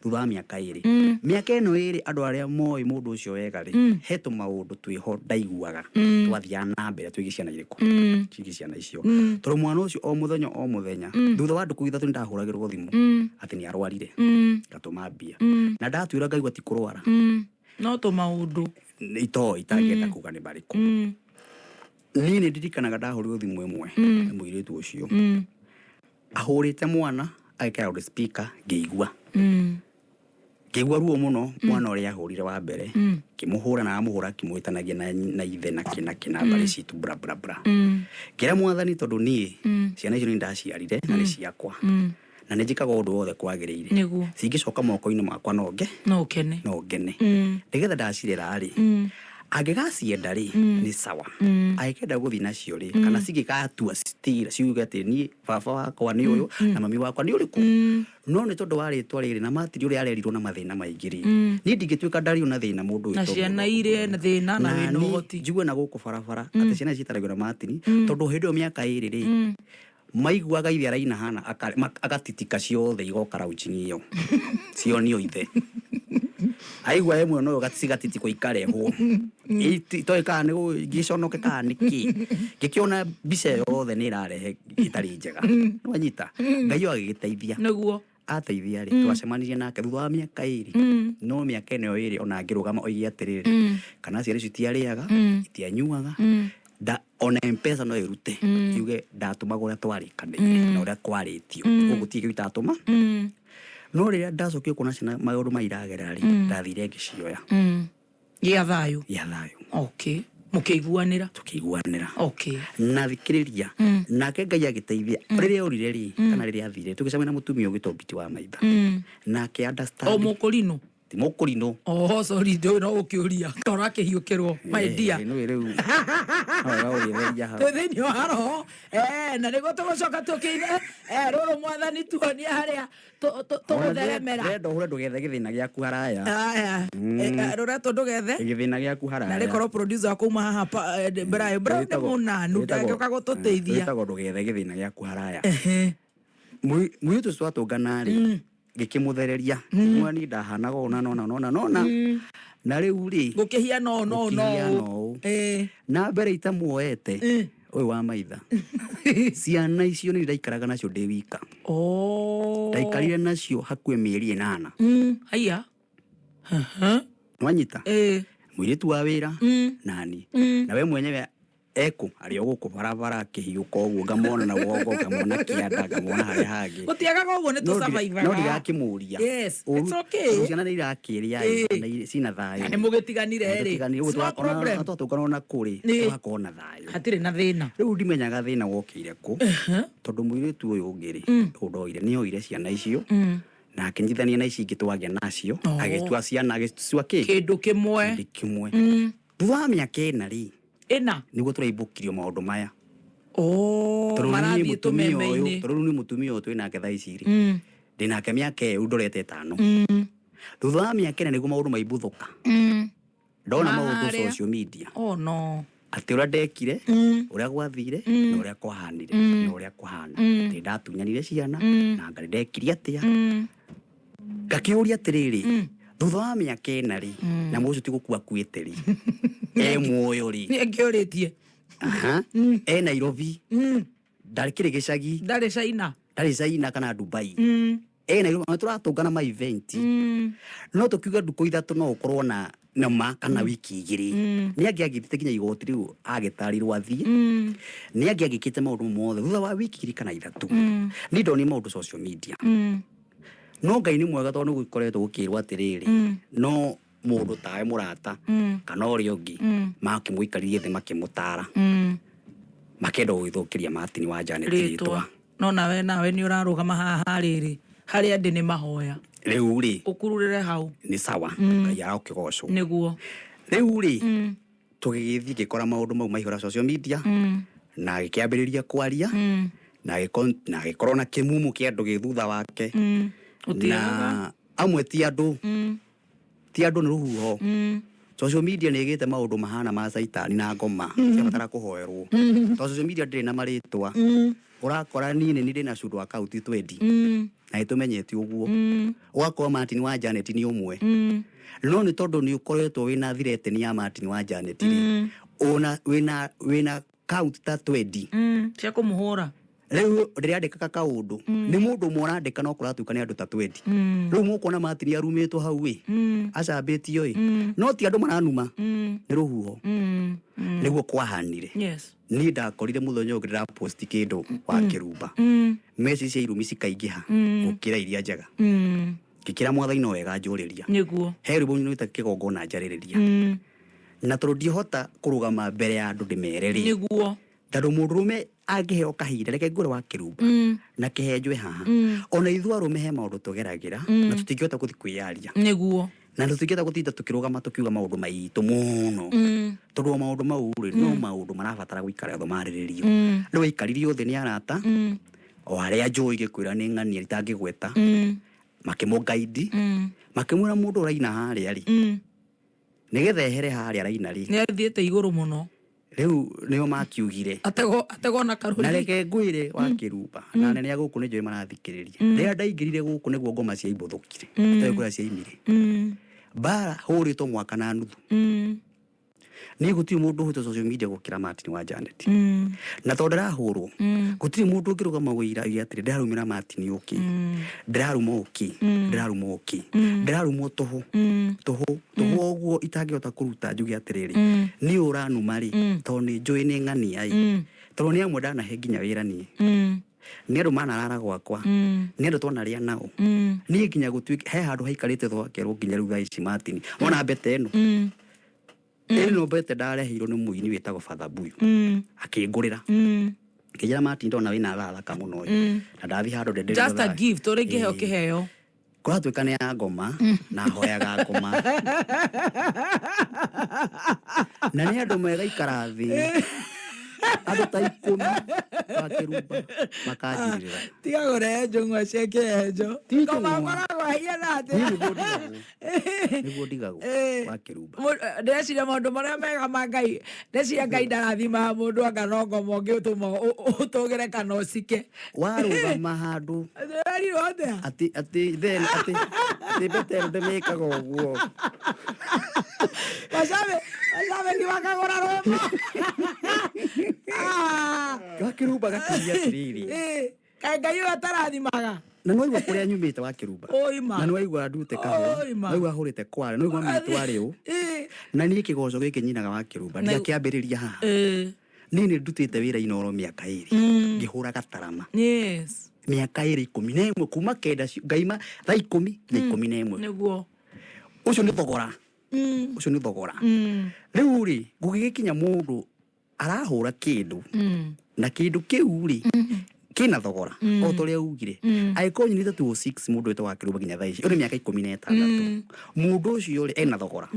thutha wa miaka 2 miaka ino 2 andu aria moi mundu ucio wega ri hetu maundu twiho ndaiguaga twathia na mbere twigi ciana iriku cigi ciana icio tondu mwana ucio o muthenya thutha wa nduku ithatu ndahuragirwo thimu ati ni arwarire gatuma mbia na ndatwira ngaigua ti kurwara no to maundu ito itagenda kuga ni bariku ni ndirikanaga ndahurirwo thimu imwe na muiritu ucio ahurite mwana agikira loudspeaker speaker ngeigua ruo muno mwana uria ahurire wa mbere kimuhura na amuhura kimwitanagia na ithe na kina bari citu bra bra bra kira mwathani tondu ni ciana icio ni ndaciarire na ni ciakwa na njikaga undu wothe kwagiriire cingicoka moko-ini makwa no ngene ndigetha ndacirera ri angigacienda ri ni sawa agikenda guthi nacio ri kana cingikatua stira ciuge ati ni baba wakwa ni uyu na mami wakwa ni uriku no ni tondu wa ritwa riri na matiri uria arerirwo na mathina maingi ri ni ndingituika ndario na thina mundu uyu na ciana ire na thina na wino hoti njigwe na guku barabara ati ciana citaragio na matini tondu hindio miaka 2 ri maiguaga ithe araina hana agatitika ciothe igoka rauchingi iyo cionio ithe aigua emwe no gatigatitiko ikarehwo itoe kana ni giconoke kana niki gikiona mbica yothe ni irarehe itari njega nwanyita ngai agigiteithia niguo ateithia ri twacemanirie nake thutha wa miaka 2 no miaka ino 2 ona ngirugama oigi atiriri kana ciari citiariaga itianyuaga da ona mpesa no irute yuge ndatumagwo uria twarikanire na uria kwaritio ugutige itatuma no riria ndacokio kuona ciana maundu mairagerera ri ndathire ngicioya ya thayu okay mukiguanira tukiguanira okay na thikiriria nake ngai agiteithia riria urire ri kana riria athire tugicamana mutumia ugitobiti wa maitha nake understand o mukurino mukurino sorry no ukiuria tora kihiukirwo my dear no riu ara uri veja ha thini waro na nigo tugucoka tukine ruru mwathani tuonie haria tugutheremera rendo hure ndugethe githina giaku haraya rura ndugethe githina giaku haraya na rekoro producer akuma haha Brian ni munanu ndagioka gututeithia retago ndugethe githina giaku haraya muitu twatungana ri gikimuthereria mwani ndahanaga ona na riu ri gukihia no na mbere itamuoete uyu wa maitha ciana icio ni ndaikaraga nacio ndi wika ndaikarire nacio hakuhe mieri 8 haya nwanyita mwiritu wa wira nani na we mwenyewe eko ari oguko barabara kihiuka oguo ngamona na wogo ngamona kianda ngamona hari hagi gutiaga goguo ni tu survive no ndigakimuria yes it's okay ciana ni irakiria sina thayo ni mugitiganire ri no problem twatungana na kuri twakona thayo hatire na thina riu ndimenyaga thina wokire ku tondu muiritu uyu ngiri undoire ni oire ciana icio na akinjithania na ici ingĩ twagia nacio agĩtua ciana agĩtua kĩndũ kĩmwe thutha mĩaka ĩna rĩ nĩguo tũraimbũkirio maũndũ maya marathiĩ tũmeme-inĩ tondũ nĩ mũtumia ũyũ twĩ nake thaa ici rĩ ndĩnake mĩaka ĩyo ndorete 5 thutha wa mĩaka ĩna nĩguo maũndũ maimbũthũka ndona maũndũ social media atĩ ũrĩa ndekire ũrĩa gwathire na ũrĩa kwahanire na ũrĩa kwahana atĩ ndatunyanire ciana na ngarĩ ndekire atĩa ngakĩũria atĩrĩrĩ thutha wa mĩaka ĩna rĩ na mũndũ ũcio ti gũkua akuĩte rĩ muoyo rĩ nĩngĩũrĩtie Nairobi ndarĩ kĩrĩ gĩcagi ndarĩ China kana Dubai Nairobi tũratũngana ma event no tũkiuga ndukũ ithatũ no ũkorwo na nama kana wiki igĩrĩ nĩ angĩagĩthite nginya igoti rĩu agĩtarirwo athiĩ nĩ angĩagĩkĩte maũndũ mothe thutha wa wiki igĩrĩ kana ithatũ nĩ ndonire maũndũ social media no Ngai nĩ mwega tondũ nĩgũkoretwo gũkĩrwo atĩrĩrĩ no mũndũ tawe mũrata kana ũrĩa ũngĩ makĩmũikaririe thĩ makĩmũtara makenda gũgĩthũkĩria Martin wa Janet rĩtwa no nawe nĩ ũrarũgama haha rĩrĩ harĩa ndĩ nĩ mahoya rĩu rĩ ũkururĩre hau nĩ sawa Ngai arokĩgocwo nĩguo rĩu rĩ tũgĩgĩthiĩ ngĩkora maũndũ mau maihũra social media na gĩkĩambĩrĩria kwaria na gĩkorwo na kĩmumu kĩa andũ gĩthutha wake na amwe ti andũ nĩ rũhuho social media nĩ ĩgĩte maũndũ mahana ma caitani na ngoma ciabatara kũhoerwo tondũ social media ndĩrĩ na marĩtwa ũrakora niĩ nĩ ndĩ na cundo account 20 na ĩtũmenyete ũguo ũgakorwo Martin wa Janet nĩ ũmwe no nĩ tondũ nĩ ũkoretwo wĩna threat ya Martin wa Janet rĩ ona wĩna account ta 20 cia kũmũhũra rĩu ndĩrandĩkaga kaũndũ nĩ mũndũ ũmwe ũrandĩka no kũratuĩka nĩ andũ ta 20 rĩu mũkuona Martin arumĩtwo hau ĩ acambĩtio ĩ no ti andũ maranuma nĩ rũhuho nĩguo kwahanire niĩ ndakorire mũthenya ũngĩ ndĩrapost kĩndũ wa Kĩrumba message cia irumi cikaingĩha gũkĩra iria njega ngĩkĩra Mwathani no wega njũrĩria nĩguo he rwĩmbo nyume ta kĩgongona njarĩrĩria na tondũ ndihota kũrũgama mbere ya andũ ndĩmere rĩ nĩguo tondũ mũndũrũme angĩheo kahinda reke ngũre wa Kĩrumba na kĩhenjwe haha ona ithuĩ arũme he maũndũ tũgeragĩra na tũtingĩhota gũthiĩ kwĩyaria nĩguo na tũtingĩhota gũtinda tũkĩrũgama tũkiuga maũndũ maitũ mũno tondũ maũndũ mau rĩ no maũndũ marabatara gũikara thĩ marĩrĩrio rĩu aikaririo thĩ nĩ arata o harĩa njũĩ gĩkwĩra nĩ ng'ania itangĩgweta makĩmũgaidi makĩmwĩra mũndũ ũraina harĩa rĩ nĩgetha ehere harĩa araina rĩ nĩ athiĩte igũrũ mũno rĩu nĩo makiugire ategwo na karũri na reke ngwĩre wa Kĩrumba na nene ya gũkũ nĩ njũĩ marathikĩrĩria rĩrĩa ndaingĩrire gũkũ nĩguo ngoma cia imbũthũkire tondũ kũrĩa ciaimire mbara hũrĩtwo mwaka na nuthu niĩ gũtirĩ mũndũ ũhũthĩte social media gũkĩra Martin wa Janet na tondũ ndĩrahũrwo gũtirĩ mũndũ ũngĩrũgama wĩiragia atĩrĩ ndĩrarumĩra Martin ũkĩ ndĩraruma ũkĩ ndĩrarumwo tũhũ ũguo itangĩhota kũruta njuge atĩrĩrĩ niĩ ũranuma rĩ tondũ nĩ njũĩ nĩ ng'ania tondũ nĩ amwe ndanahe nginya wĩra niĩ nĩ andũ manarara gwakwa nĩ andũ twanarĩa nao niĩ nginya gũtuĩka he handũ haikarĩte twakerwo nginya rĩu thaa ici Martin ona mbete ĩno ĩno mbete ndareheirwo nĩ mũini wĩtagwo Father Buyu akĩngũrĩra ngĩjĩra Martin ndona wĩna thaa thaka mũno na ndathi handũ ndendere just a gift ũrĩ kĩheo kĩheo kũratuĩka nĩ ya ngoma na hoyaga ngoma na nĩ andũ megaikara thĩ andũ ta 10 wa Kĩrumba makanjirĩra tiga gũrehe njũng'wa cia kĩhenjo ngoma ngoragwo hiana atĩ nĩguo ndigagwo wa Kĩrumba ndĩreciria maũndũ marĩa mega ma Ngai ndĩreciria Ngai ndarathimaga mũndũ anga no ngoma ũngĩtũma ũtũgĩre kana ũcike warũgama handũ erirwo atĩa atĩ Bethel ndĩmĩkaga ũguo wacabe nĩ wakagũra rũmbo wa Kĩrumba gakiria atĩrĩrĩ kaĩ Ngai ũyũ atarathimaga na nĩwaigua kũrĩa nyumĩte wa Kĩrumba na nĩwaigua ndute kahũa nĩwaigua hũrĩte kware nĩwaigua mitũ arĩ ũũ na niĩ kĩgoco gĩkĩ nyinaga wa Kĩrumba ndiakĩambĩrĩria haha nini ndutite wira inoro miaka iri ngihura gatarama yes miaka iri 11 kuma kenda ngaima thaa 10 na 11 niguo ucio ni thogora ucio ni thogora riu ri ngugikinya mundu arahura kindu na kindu kiu ri kina thogora o toria ugire aikonyi ni 206 mundu eto wakiruba ginya thaa ici uri miaka 16 mundu ucio ri ena thogora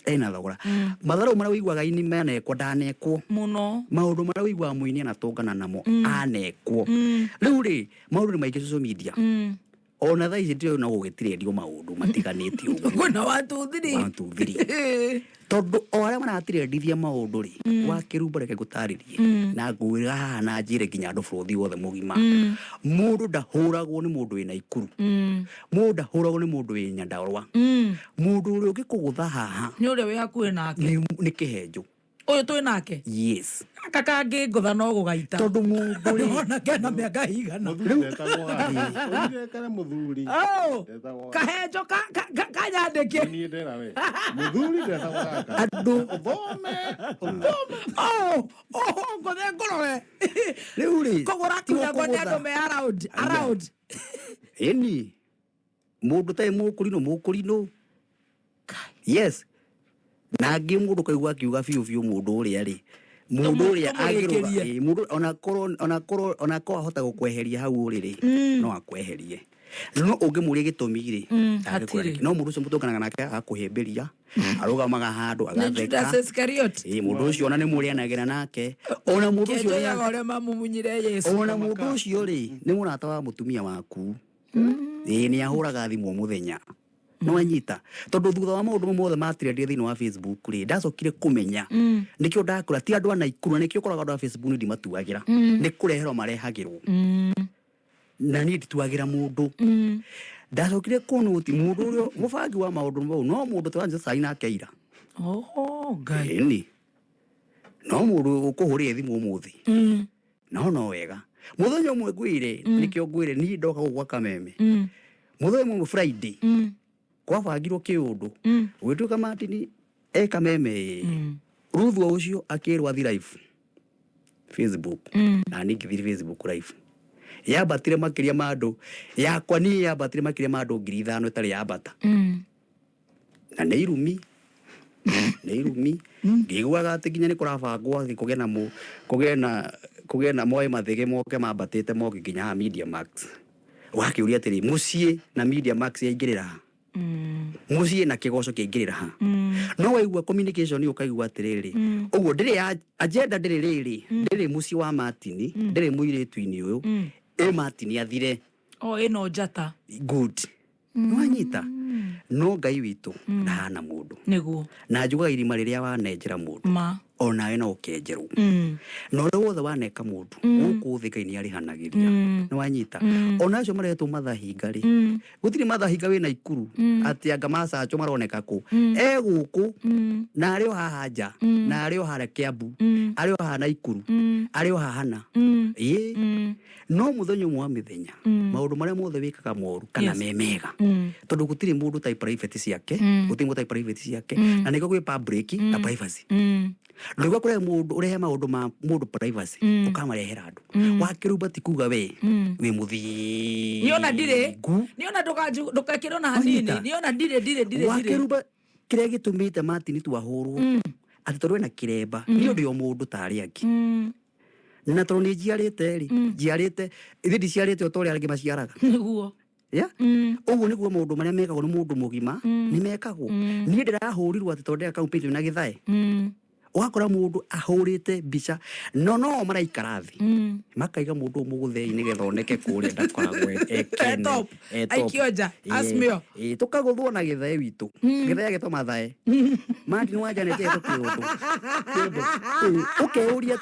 ena thogora matharo mara wiguaga ini manekwo ndanekwo muno maundu mara wiguaga muini na tongana namo anekwo riu ri maundu ni maingi social media ona thaa ici ndio na gugitirendio maundu matiganite uguo kuna watu thiri tondu oria maratirendithia maundu ri wakirumba reke gutaririe na ngwira haha na njire nginya andu buruthi wothe mugima mundu ndahuragwo ni mundu wina ikuru mundu ndahuragwo ni mundu wi Nyandarua mundu uri ugikugutha haha ni uri wi hakuhi nake ni kihenjo uyu twi nake yes kaka ngingutha no gugaita tondu mundu ri ona kena miaka igana kare muthuri kahenjo kanyandike ni ndera we muthuri ndetagwo gaka andu uthome ngothe ngorore riu ri kogora kinyagwo ni andu me around eni mundu tai mukurino yes na ngi mundu kaigua kiuga fiu mundu uria ri mundu uria agiruga mundu ona ko ahota gukweheria hau uriri no akweherie no ungimuria gitumi ri no mundu ucio mutunganaga nake akuhimbiria arugamaga handu agatheka mundu ucio ona ni murianagira nake ona mundu ucio ore mamumunyire Yesu ona mundu ucio ri ni murata wa mutumia waku ni ahuraga thimu muthenya no anyita tondu thutha wa maundu mothe matirendia thiini wa Facebook ri ndacokire kumenya nikio ndakura ti andu ana ikuru nikio koraga andu wa Facebook ni matuagira ni kureherwo marehagirwo na ni ndituagira mundu ndacokire kunuti mundu urio mubangi wa maundu mau no mundu twanje sai na keira ngai ni no mundu ukuhuria thimu umuthi no wega muthenya umwe gwire nikio gwire ni ndoka gwa Kameme muthenya umwe Friday kwa bagirwo kiundu gwituka Martin Kameme ruthwa ucio akirwa thi live Facebook na ningi Facebook live yabatire makiria mandu yakwa ni yabatire makiria mandu 5,000 tari yabata na neirumi ngiguaga ati ginya ni kurabangwa kugena na moy mathege moke mabatite moke ginya ha Media Max wakiuria atiri mucie na Media Max yaingirira mucie na kigoco kiingirira ha no waigua communication yo kaigua atiriri uguo ndiri agenda ndiri mucie wa Martin ndiri muiretu-ini uyu Martin athire ino njata good nwanyita no ngai witu ndahana mundu niguo na njuga irima riria wanenjera mundu ona we no ukenjerwo no ri wothe waneka mundu guku thika-ini arihanagiria nwanyita ona acio maretwo mathahinga ri gutiri mathahinga wina ikuru ati anga macacho maroneka ku guku na ari o haha nja na ari o hara Kiambu ari o haha na ikuru ari o haha na no muthenya mwa mithenya maundu maria mothe wikaga moru kana memega tondu gutiri mundu tai private ciake gutiri mundu tai private ciake na niko gwi public na privacy nduga kure mundu urehe maundu ma mundu privacy ukamarehera andu wakiruba tikuga we niona ndire niona ndukakirona hanini niona ndire wakiruba kiria gitumite Martin twahurwo ati tondu na kiremba ni undu yo mundu tari angi na tondu ni jiarite ithi ciarite otoria angi maciaraga niguo uguo niguo maundu maria mekagwo ni mundu mugima ni mekagwo ni ndirahurirwo ati tondu akampiti na githae wakora mundu ahurite mbica no maraikara thi makaiga mundu muguthei-ini gethoneke kuria ndakoragwo top aikioja asmio tukaguthwo na githae witu githae gitoma thae Martin wajanete eto kiundu ukeuria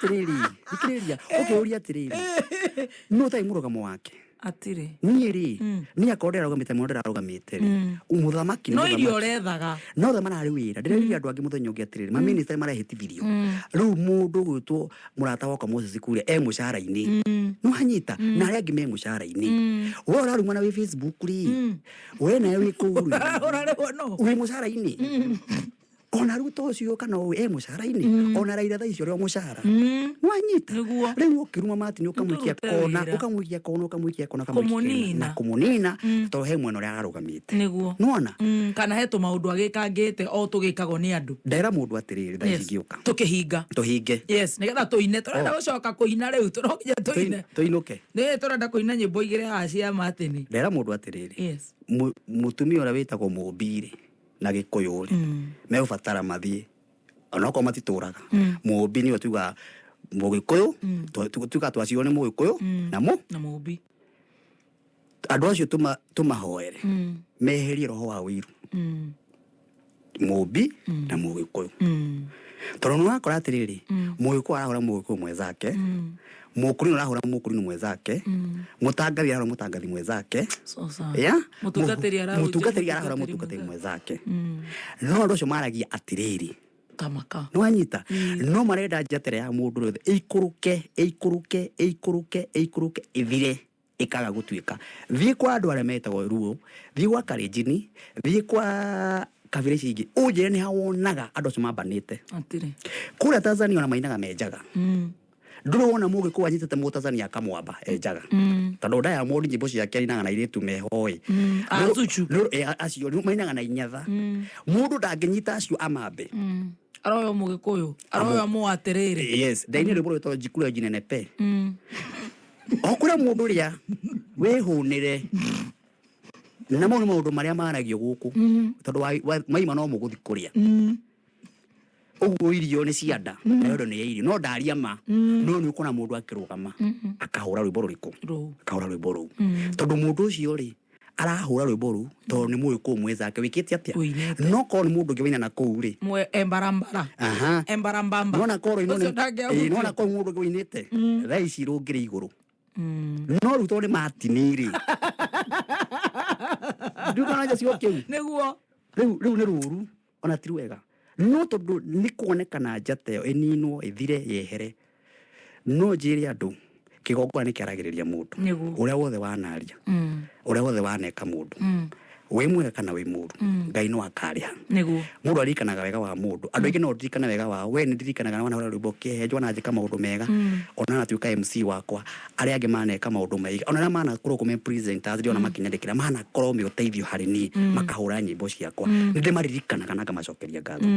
atiriri no tai murugamo wake atire niiri ni akondera rugamite mondera rugamite umuthamaki no irio rethaga no tha marari wira ndireri andu angi muthenya ungi atiriri ma minister marahitithirio riu mundu gwitwo murata wako Moses kuria mushara-ini no hanyita na ari angi me mushara-ini we urarumwa na Facebook ri we nawe wi kuru urarego no we mushara-ini ona ruto ucio kana we mucara-ini ona raira tha icio rio mucara nwanyita riu ukiruma Martin ukamwikia kona na kumunina to he mwena ria arugamite niguo nona kana he tumaundu agikangite o tugikagwo ni andu ndera mundu atiriri tha igiuka tuhinge yes nigetha tuine turenda gucoka kuina riu turokinya tuinuke ni turenda kuina nyimbo igire cia Martin ndera mundu atiriri yes mutumia ora witagwo Mumbiri na Gikuyuri me ubatara mathie ona ko matituraga Mumbi ni otuga Mugikuyu tuga twacio ni Mugikuyu na Mumbi andu acio tumahoere meherie roho wa wiru Mumbi na Mugikuyu tondu no akora atiriri Mugikuyu arahora Mugikuyu mwezake Mukurino arahora Mukurino mwezake Mutangathi arahora Mutangathi mwezake ya mutungatiri arahora Mutungatiri mwezake no andu acio maragia atiriri tamaka no anyita no marenda njatere ya mundu rothe ikuruke ithire ikaga gutuika thie kwa andu aria metagwo ruo thie kwa Kalenjini thie kwa kabira cingi ujire ni hawonaga andu acio mambanite atire kura Tanzania ona mainaga menjaga nduru wona Mugikuyu anyitete Mutanzania akamwamba enjaga tondu ndaya mundu nyimbo ciake ainaga na iritu mehoi acio mainaga na inyatha mundu ndanginyita acio amambe aroyo Mugikuyu aroyo muatiriri yes ndaini rwimbo to jikura jinenepe okura mundu ria wehunire na maundu maria maragio guku tondu maima no muguthi kuria uguo irio ni cianda nayo ni irio no ndaria ma no ni ukona mundu akirugama akahura rwimbo ruriku akahura rwimbo ru tondu mundu ucio ri arahura rwimbo ru tondu ni Mugikuyu mwezake wikite atia no ko ni mundu ngiwina na kou ri embarambara embarambamba nona ko ri nona ko mundu ngiwinite tha ici rungire iguru no ruto ni Martin ri ndukana ja cio kiu niguo riu ni ruru ona ti wega no tondu ni kuonekana njata yo eninwo ithire yehere no njiri andu kigongona ni kiaragiriria mundu uria wothe wanaria uria wothe waneka mundu we mwega kana we muru Ngai no akaria niguo mundu arikanaga wega wa mundu andu aingi no ndirikana wega wa we ni ndirikanaga wana hora rwimbo kihenjwa na njika maundu mega ona na tuika MC wakwa ari angi maneka maundu mega ona na mana kuro kuma presenters ona makinyandikira mana koro mi uteithio hari ni makahura nyimbo ciakwa ndi maririkanaga na ngamacokeria ngatho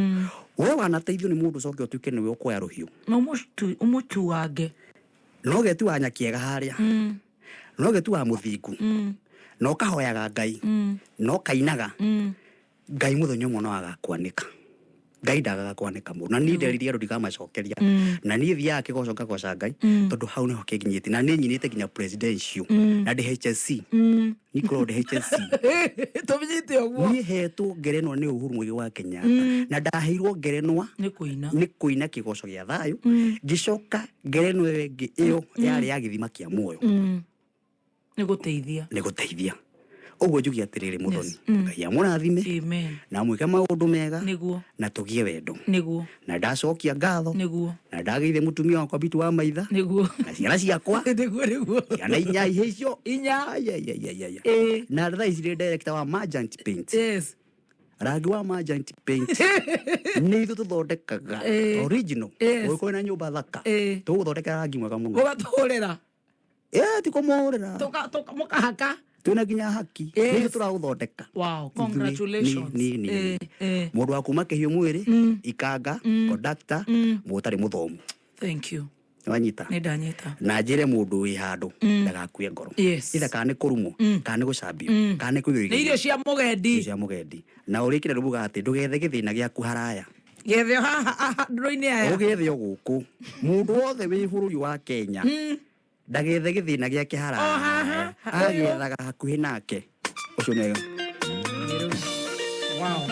we wanateithio ni mundu coke utuike ni we ukoya ruhiu no umutu wange no getu wanya kiega haria no getu wa muthingu no kahoyaga Ngai no kainaga Ngai muthonyo mwana agakwanika Ngai ndagaga kwanika mundu na ni nderirie andu ndigamacokeria na ni thia kigocoka goca Ngai tondu hau niho kinginyite na ni nyinite kinya presidential na DHSC ni kuro DHSC tubinyite oguo ni hetu ngerenwa ni Uhuru Muigai wa Kenyatta na ndaheirwo ngerenwa ni kuina kigoco gia thayu gicoka ngerenwa wengi iyo yari ya githima kia muoyo ni guteithia uguo njugi atiriri muthoni Ngai amurathime amen na mwike maundu mega niguo na tugie wendo niguo na ndacokia ngatho niguo na ndageithe mutumia wakwa bitu wa maitha niguo na ciana ciakwa niguo ciana inya icio inya na tha ici director wa Magent Paint yes rangi wa Magent Paint ni ithu tuthondekaga original uko na nyumba thaka tuguthondeka rangi mwega muno ugathurira ti kumurira toka mukahaka tuna ginya haki ni turaguthondeka wow congratulations mundu wa kuma Kihio Mwiri ikanga conductor mutari muthomu thank you wanyita ni ndanyita na njire mundu wi handu ndagakue ngoro itha kana kurumo kana gucambio kana kuirio ni irio cia mugendi na urikire rubuga ati ndugethe githina giaku haraya gethe haha ndroine aya ugethe guku mundu wothe wi bururi wa Kenya ndagethe githina giake haraya agethaga hakuhi nake ucio nega wow